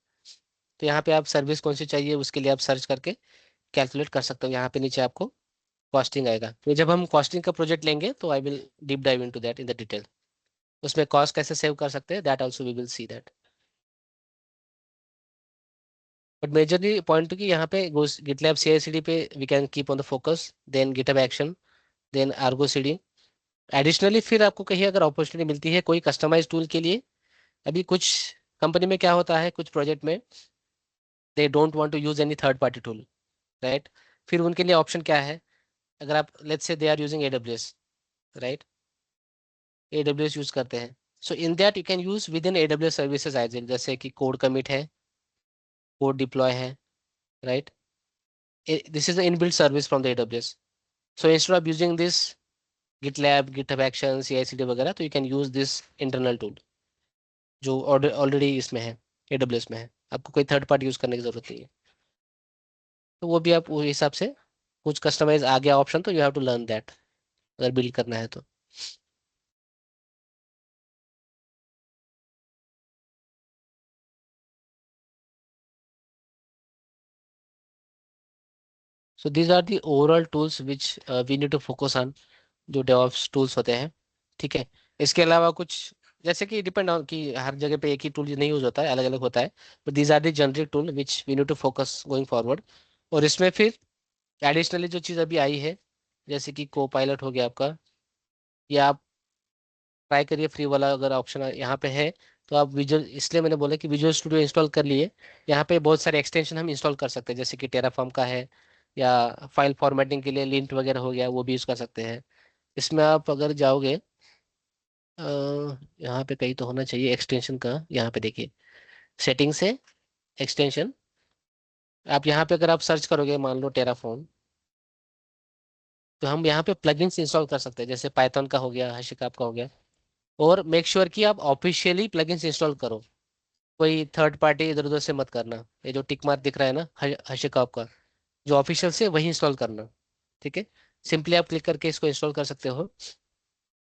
तो यहाँ पे आप सर्विस कौन सी चाहिए उसके लिए आप सर्च करके कैलकुलेट कर सकते हो। यहाँ पे नीचे आपको कॉस्टिंग आएगा। तो जब हम कॉस्टिंग का प्रोजेक्ट लेंगे तो I will deep dive into that in the detail. उसमें कॉस्ट कैसे सेव कर सकते हैं that also we will see that. But majorly point कि यहाँ पे गिटलैब CI/CD पे we can keep on the focus, then GitHub action, then Argo CD। Additionally फिर आपको कहीं अगर अपॉर्चुनिटी मिलती है कोई कस्टमाइज टूल के लिए, अभी कुछ कंपनी में क्या होता है कुछ प्रोजेक्ट में they don't want to use any third party tool, right. फिर उनके लिए ऑप्शन क्या है, अगर आप let's say they are using AWS, right, AWS use करते हैं, so in that you can use with in AWS services as well, जैसे कि कोड कमिट है, कोड डिप्लॉय है, right. This is the inbuilt service from the AWS। So instead of using this GitLab, GitHub Actions, CI/CD वगैरह, तो you can use this internal tool जो ऑलरेडी इसमें है, AWS में है। आपको कोई थर्ड पार्टी यूज करने की जरूरत नहीं है। तो वो भी आप वो हिसाब से कुछ कस्टमाइज आ गया ऑप्शन तो you have to learn that अगर बिल्ड करना है तो। So these are the overall tools which we need to focus on, जो डेवऑप्स टूल्स होते हैं, ठीक है। इसके अलावा कुछ जैसे कि डिपेंड ऑन कि हर जगह पे एक ही टूल नहीं यूज होता है, अलग अलग होता है, but these are the generic tool which we need to focus going forward. और इसमें फिर एडिशनली जो चीज़ अभी आई है जैसे कि को पायलट हो गया आपका, या आप ट्राई करिए फ्री वाला अगर ऑप्शन यहाँ पे है तो आप विजुअल, इसलिए मैंने बोला कि विजुअल स्टूडियो इंस्टॉल कर लिए। यहाँ पे बहुत सारे एक्सटेंशन हम इंस्टॉल कर सकते हैं जैसे कि टेराफॉर्म का है, या फाइल फॉर्मेटिंग के लिए लिंट वगैरह हो गया वो भी यूज़ कर सकते हैं। इसमें आप अगर जाओगे अ, यहाँ पे कहीं तो होना चाहिए एक्सटेंशन का, यहाँ पे देखिए सेटिंग से एक्सटेंशन, आप यहाँ पे अगर आप सर्च करोगे मान लो टेराफॉर्म, तो हम यहाँ पे प्लगइन्स इंस्टॉल कर सकते हैं जैसे पाइथन का हो गया, हशीकाप का हो गया। और मेक श्योर कि आप ऑफिशियली प्लगइन्स इंस्टॉल करो, कोई थर्ड पार्टी इधर उधर से मत करना। ये जो टिक मार्क दिख रहा है ना हशीकाप का, जो ऑफिशियल से वही इंस्टॉल करना, ठीक है। सिंपली आप क्लिक करके इसको इंस्टॉल कर सकते हो।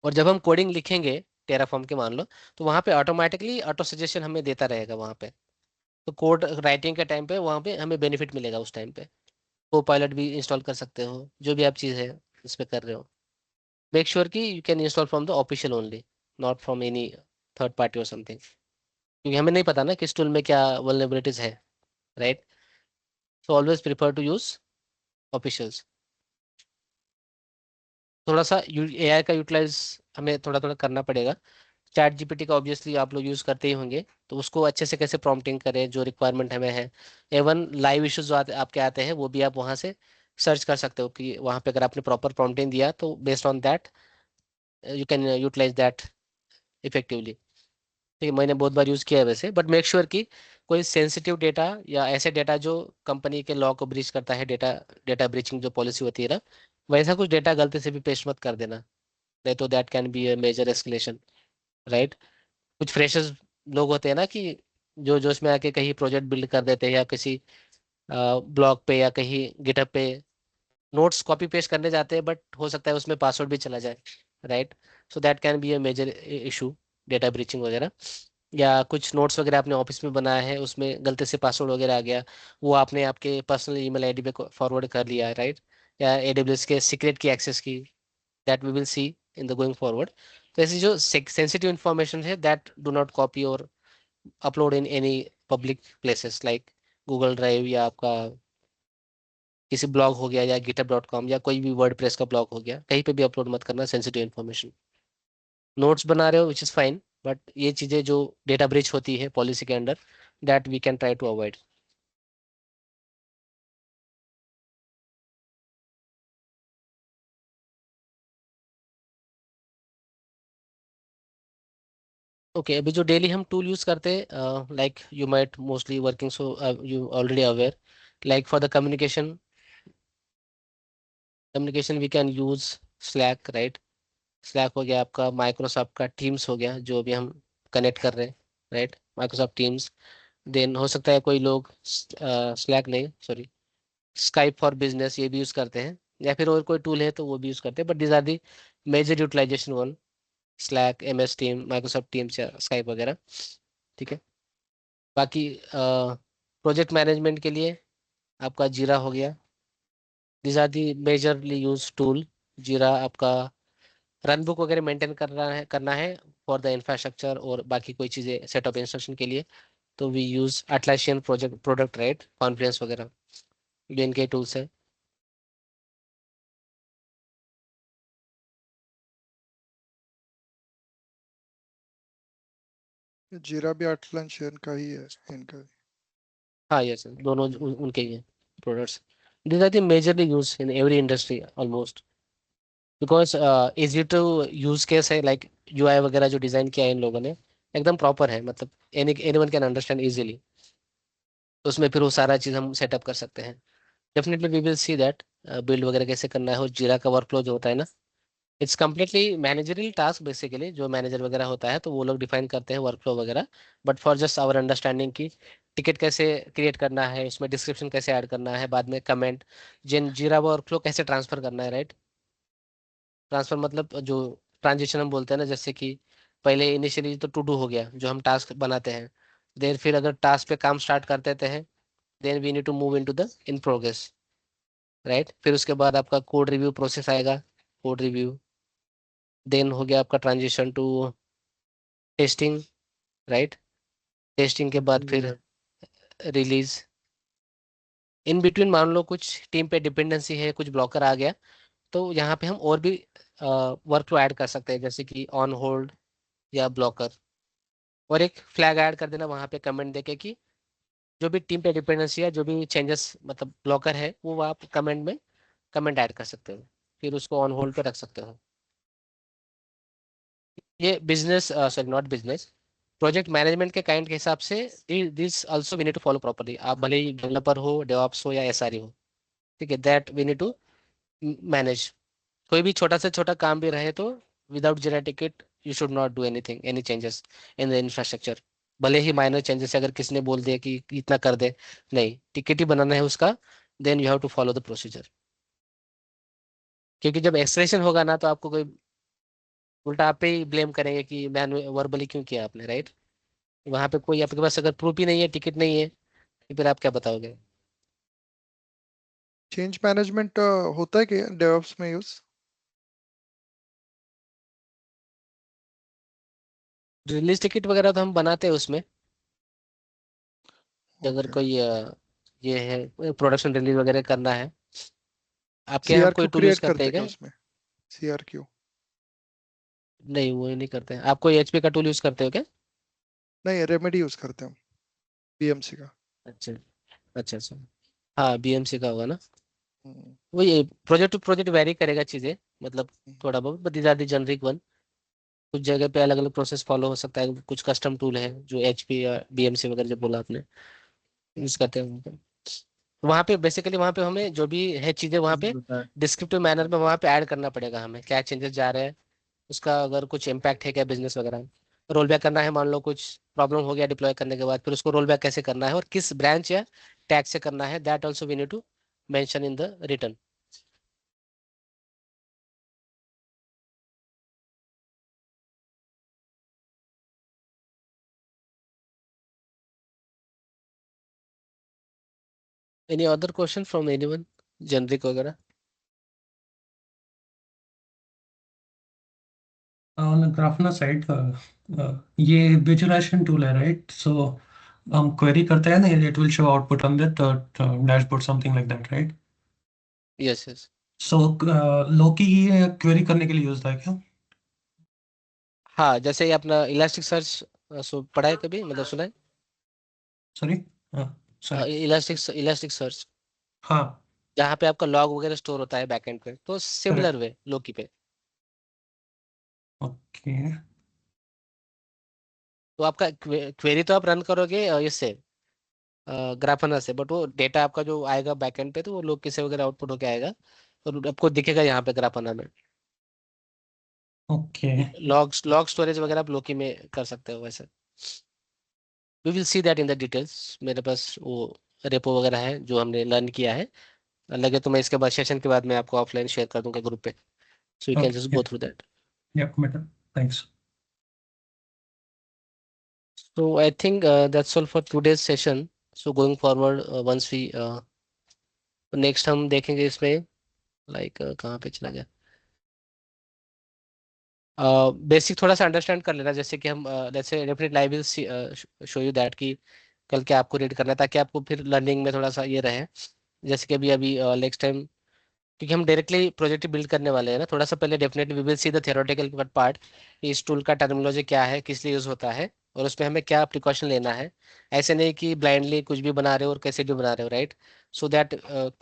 और जब हम कोडिंग लिखेंगे टेराफॉर्म के मान लो, तो वहाँ पे ऑटोमेटिकली ऑटो सजेशन हमें देता रहेगा वहाँ पे। तो कोड राइटिंग के टाइम पे वहाँ पे हमें बेनिफिट मिलेगा उस टाइम पे। को पायलट भी इंस्टॉल कर सकते हो, जो भी आप चीज़ है इस पे कर रहे हो। मेक श्योर कि you can install from the official only, not from any third party और समथिंग, क्योंकि हमें नहीं पता ना किस टूल में क्या वल्नरेबिलिटीज है, right. So always prefer to use officials. थोड़ा सा AI का यूटिलाइज हमें थोड़ा थोड़ा करना पड़ेगा। चैट GPT का ऑब्वियसली आप लोग यूज़ करते ही होंगे, तो उसको अच्छे से कैसे प्रॉम्प्टिंग करें जो रिक्वायरमेंट हमें है। एवन लाइव इश्यूज जो आपके आते हैं वो भी आप वहाँ से सर्च कर सकते हो कि वहाँ पे अगर आपने प्रॉपर प्रॉम्प्टिंग दिया तो based on that you can utilize that effectively. ठीक है, मैंने बहुत बार यूज़ किया है वैसे, बट मेक श्योर कि कोई सेंसिटिव डेटा या ऐसे डेटा जो कंपनी के लॉ को ब्रीच करता है, डेटा डेटा ब्रीचिंग जो पॉलिसी होती है ना, वैसा कुछ डेटा गलती से भी पेस्ट मत कर देना, नहीं तो that can be a major escalation, right. कुछ फ्रेशर्स लोग होते हैं ना कि जो जो उसमें आके कहीं प्रोजेक्ट बिल्ड कर देते हैं या किसी ब्लॉग पे या कहीं गिटहब पे नोट्स कॉपी पेस्ट करने जाते हैं, बट हो सकता है उसमें पासवर्ड भी चला जाए, right. So that can be a major issue, data breaching वगैरह। या कुछ नोट्स वगैरह आपने ऑफिस में बनाया है उसमें गलती से पासवर्ड वगैरह आ गया, वो आपने आपके पर्सनल ईमेल आईडी पे फॉरवर्ड कर लिया, राइट। या AWS के सीक्रेट की एक्सेस की, that we will see in the going forward. तो ऐसी जो सेंसिटिव इन्फॉर्मेशन है दैट डू नॉट कॉपी और upload in any public places like Google drive, या आपका किसी ब्लॉग हो गया, या github.com, या कोई भी वर्डप्रेस का ब्लॉग हो गया, कहीं पे भी अपलोड मत करना सेंसिटिव इन्फॉर्मेशन। नोट्स बना रहे हो विच इज़ फाइन, बट ये चीज़ें जो डेटा ब्रीच होती है पॉलिसी के under, that we can try to avoid. Okay, अभी जो डेली हम टूल यूज करते हैं like you might mostly working, so you already aware, like for the communication we can use Slack, right. Slack हो गया आपका, माइक्रोसॉफ्ट का टीम्स हो गया जो भी हम कनेक्ट कर रहे हैं, राइट, माइक्रोसॉफ्ट टीम्स। देन हो सकता है कोई लोग स्लैक नहीं, सॉरी, स्काइप फॉर बिजनेस ये भी यूज करते हैं, या फिर और कोई टूल है तो वो भी यूज करते हैं, but these are the major utilization one. Slack, MS team, Microsoft teams या स्काइप वगैरह। ठीक है। बाकी प्रोजेक्ट मैनेजमेंट के लिए आपका जीरा हो गया। This are the majorly use tool. Jira आपका रन बुक वगैरह मेंटेन करना है फॉर द इंफ्रास्ट्रक्चर और बाकी कोई चीज़ें सेटअप इंस्ट्रक्शन के लिए। तो we use Atlassian product right, Confluence वगैरह, ये इनके टूल्स है। जीरा भी अटलांटियन का ही है इनका। हाँ यस, दोनों उनके ही हैं products. This are the majorly use in every industry almost, because easy to use case है। लाइक UI वगैरह जो डिजाइन किया है इन लोगों ने एकदम प्रॉपर है, मतलब एनीवन कैन अंडरस्टैंड इजीली। तो उसमें फिर वो सारा चीज़ हम सेटअप कर सकते हैं। Definitely we will see that build वगैरह कैसे करना है। और जीरा का वर्कफ्लो जो होता है ना, it's completely managerial task basically. जो मैनेजर वगैरह होता है तो वो लोग डिफाइन करते हैं वर्कफ्लो वगैरह, but for just our understanding की टिकट कैसे क्रिएट करना है, उसमें डिस्क्रिप्शन कैसे ऐड करना है, बाद में कमेंट, जिन जीरा वर्कफ्लो कैसे ट्रांसफर करना है, राइट। ट्रांसफर मतलब जो ट्रांजिशन हम बोलते हैं ना, जैसे कि पहले इनिशियली तो टू डू हो गया जो हम टास्क बनाते हैं, देन फिर अगर टास्क पे काम स्टार्ट कर देते हैं, then we need to move into the in progress, right. फिर उसके बाद आपका कोड रिव्यू प्रोसेस आएगा, कोड रिव्यू, देन हो गया आपका transition to testing, right. Testing के बाद फिर रिलीज। इन बिटवीन मान लो कुछ टीम पे डिपेंडेंसी है, कुछ ब्लॉकर आ गया, तो यहाँ पे हम और भी वर्क फ्लो ऐड कर सकते हैं, जैसे कि ऑन होल्ड या ब्लॉकर। और एक फ्लैग ऐड कर देना वहाँ पे कमेंट देके कि जो भी टीम पे डिपेंडेंसी है, जो भी चेंजेस मतलब ब्लॉकर है, वो आप कमेंट में कमेंट ऐड कर सकते हो, फिर उसको ऑन होल्ड पे रख सकते हो। ये business, sorry not business, project management के काइंड के हिसाब से this also we need to follow properly. आप भले ही डेवलपर हो, डेवऑप्स हो या SRE हो, ठीक है, that we need to manage. कोई भी छोटा से छोटा काम भी रहे तो विदाउट जीरा ticket you should not do anything, any changes in the infrastructure. भले ही माइनर चेंजेस अगर किसी ने बोल दिया कि इतना कर दे, नहीं, टिकट ही बनाना है उसका, then you have to follow the procedure. क्योंकि जब एक्सप्रेशन होगा ना, तो आपको कोई उल्टा आप पे ही ब्लेम करेंगे कि मैन वर्बली क्यों किया आपने, राइट। वहां पे कोई आपके पास अगर प्रूफ ही नहीं है, टिकट नहीं है, तो फिर आप क्या बताओगे। चेंज मैनेजमेंट होता है क्या डेवऑप्स में यूज? रिलीज टिकट वगैरह तो हम बनाते हैं उसमें। अगर ओके। कोई ये है प्रोडक्शन रिलीज वगैरह करना है। आपके यहाँ कोई CRQ टूल यूज क्रिएट करते करते हैं क्या क्या। उसमें? CRQ? नहीं, वो नहीं करते हैं। आप कोई HP का टूल यूज करते हो क्या। नहीं, रेमेडी यूज करते हैं हम, BMC का। अच्छा अच्छा अच्छा। हाँ, BMC का होगा ना। हम्म, वो ये प्रोजेक्ट टू प्रोजेक्ट वेरी करेगा चीजें, मतलब थोड़ा बहुत, but these are the generic one. कुछ जगह पे अलग अलग प्रोसेस फॉलो हो सकता है, कुछ कस्टम टूल है जो HP या BMC वगैरह जो बोला आपने यूज करते हैं। वहाँ पे बेसिकली वहाँ पे हमें जो भी है चीजें वहाँ पे डिस्क्रिप्टिव मैनर में वहाँ पे ऐड करना पड़ेगा, हमें क्या चेंजेस जा रहे हैं, उसका अगर कुछ इम्पैक्ट है क्या बिजनेस वगैरह। रोल बैक करना है, मान लो कुछ प्रॉब्लम हो गया डिप्लॉय करने के बाद, फिर उसको रोल बैक कैसे करना है और किस ब्रांच या टैग से करना है, that also we need to mention in the return. Any other question from anyone, generic वगैरह। On the Grafana side, ये visualization tool है, right? So हम query करते हैं ना, it will show output on the dashboard, something like that, right? Yes yes. So Loki ये query करने के लिए यूज था क्या? हाँ, जैसे ये अपना इलास्टिक सर्च पढ़ा है कभी, मतलब सुना है। Sorry, sorry, इलास्टिक सर्च, हाँ, जहाँ पे आपका लॉग वगैरह स्टोर होता है बैकएंड पे, तो correct, सिमिलर वे लोकी पे। okay, तो आपका क्वेरी तो आप रन करोगे इससे ग्राफना से, बट वो डेटा आपका जो आएगा बैकएंड पे, तो वो लोग किसे वगैरह आउटपुट होके आएगा, और आपको दिखेगा यहाँ पे ग्राफना में। okay, लॉग स्टोरेज वगैरह आप लोकी में कर सकते हो वैसे। We will see that in the details. मेरे पास वो रेपो वगैरह है जो हमने लर्न किया है। लगे तो मैं इसके बाद सेशन के बाद मैं आपको ऑफलाइन शेयर कर दूंगा ग्रुप पे, सो you can okay, just yeah, go through that. yeah, better. Thanks. So I think that's all for today's session. So going forward, once we next हम देखेंगे इसमें लाइक कहाँ पे चला गया, बेसिक थोड़ा सा अंडरस्टैंड कर लेना, जैसे कि हम जैसे definitely I will show you that कि कल क्या आपको रीड करना है, ताकि आपको फिर लर्निंग में थोड़ा सा ये रहे। जैसे कि अभी अभी नेक्स्ट टाइम, क्योंकि हम डायरेक्टली प्रोजेक्ट बिल्ड करने वाले हैं ना, थोड़ा सा पहले definitely we will see the theoretical part, इस टूल का टर्मिनोलॉजी क्या है, किस लिए यूज होता है, और उसमें हमें क्या प्रिकॉशन लेना है। ऐसे नहीं कि ब्लाइंडली कुछ भी बना रहे हो और कैसे भी बना रहे हो, right. So that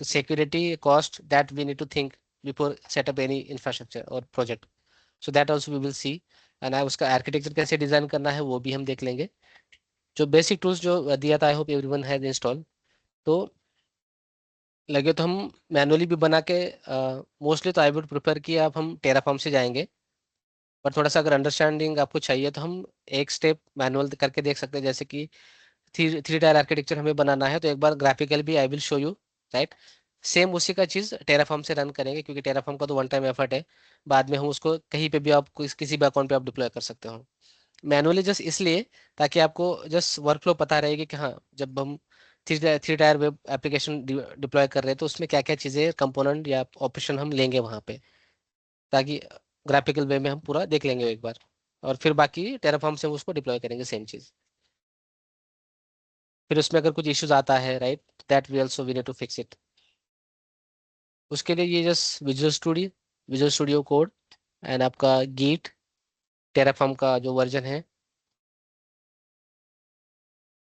security cost that we need to think before setup any infrastructure और project. So that also we will see. And उसका आर्किटेक्चर कैसे डिजाइन करना है वो भी हम देख लेंगे। जो बेसिक टूल्स जो दिया था, I hope everyone has install. तो लगे तो हम मैनुअली भी बना के, मोस्टली तो आई वुड प्रेफर कि आप हम टेराफॉर्म से जाएंगे, पर थोड़ा सा अगर अंडरस्टैंडिंग आपको चाहिए तो हम एक स्टेप मैनुअल करके देख सकते हैं। जैसे कि थ्री टायर आर्किटेक्चर हमें बनाना है, तो एक बार ग्राफिकल भी आई will show you, right. Same उसी का चीज टेराफॉर्म से रन करेंगे, क्योंकि टेराफॉर्म का तो वन टाइम एफर्ट है। बाद में हम उसको कहीं पे भी आप किसी भी अकाउंट पे आप डिप्लॉय कर सकते हो मैनुअली, जस्ट इसलिए ताकि आपको जस्ट वर्कफ्लो पता रहेगी कि हाँ, जब हम three tier web application deploy कर रहे हैं तो उसमें क्या क्या चीज़ें कंपोनेंट या ऑपरेशन हम लेंगे वहाँ पे, ताकि ग्राफिकल वे में हम पूरा देख लेंगे एक बार, और फिर बाकी टेराफॉर्म से हम उसको डिप्लॉय करेंगे सेम चीज़। फिर उसमें अगर कुछ इश्यूज आता है, right, that we also we need to fix it. उसके लिए ये just Visual Studio Code and आपका गीट, टेराफॉर्म का जो वर्जन है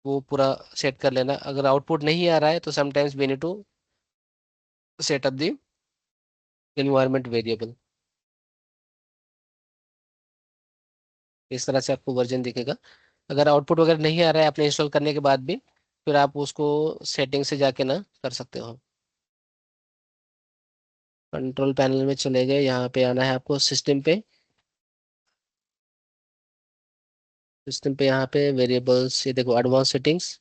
वो पूरा सेट कर लेना। अगर आउटपुट नहीं आ रहा है तो sometimes we need to set up the environment variable. इस तरह से आपको वर्जन दिखेगा। अगर आउटपुट वगैरह नहीं आ रहा है आपने इंस्टॉल करने के बाद भी, फिर आप उसको सेटिंग से जाके ना कर सकते हो। कंट्रोल पैनल में चले गए, यहाँ पे आना है आपको सिस्टम पे। सिस्टम पे यहाँ पे वेरिएबल्स, ये देखो एडवांस सेटिंग्स,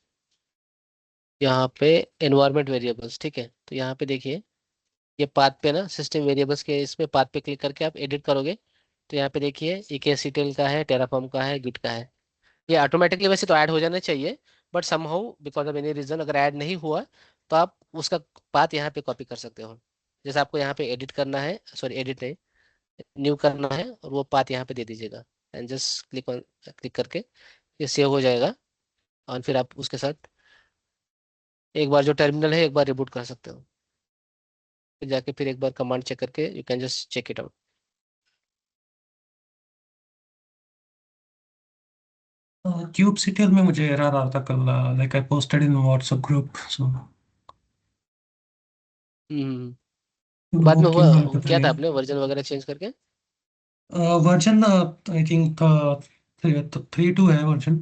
यहाँ पे एनवायरनमेंट वेरिएबल्स, ठीक है। तो यहाँ पे देखिए ये पाथ पे ना सिस्टम वेरिएबल्स के इसमें पाथ पे क्लिक करके आप एडिट करोगे, तो यहाँ पे देखिए EKSCTL का है, टेराफॉर्म का है, गिट का है। ये ऑटोमेटिकली वैसे तो ऐड हो जाना चाहिए, but somehow because of any reason अगर ऐड नहीं हुआ तो आप उसका पाथ यहाँ पे कॉपी कर सकते हो। जैसे आपको यहाँ पे एडिट करना है, सॉरी एडिट नहीं, न्यू करना है, और वो पाथ यहाँ पे दे दीजिएगा एंड जस्ट क्लिक करके ये सेव हो जाएगा। और फिर आप उसके साथ एक बार जो टर्मिनल है एक बार रिबूट कर सकते हो, फिर जाके फिर एक बार कमांड चेक करके you can just check it out. kubectl में मुझे एरर आ रहा था कल, like I posted in WhatsApp group, so तो बाद वो में क्यों हुआ, है पता क्या था नहीं। आपने वर्जन वगैरह चेंज करके? वर्जन आई थिंक 3.2 है वर्जन।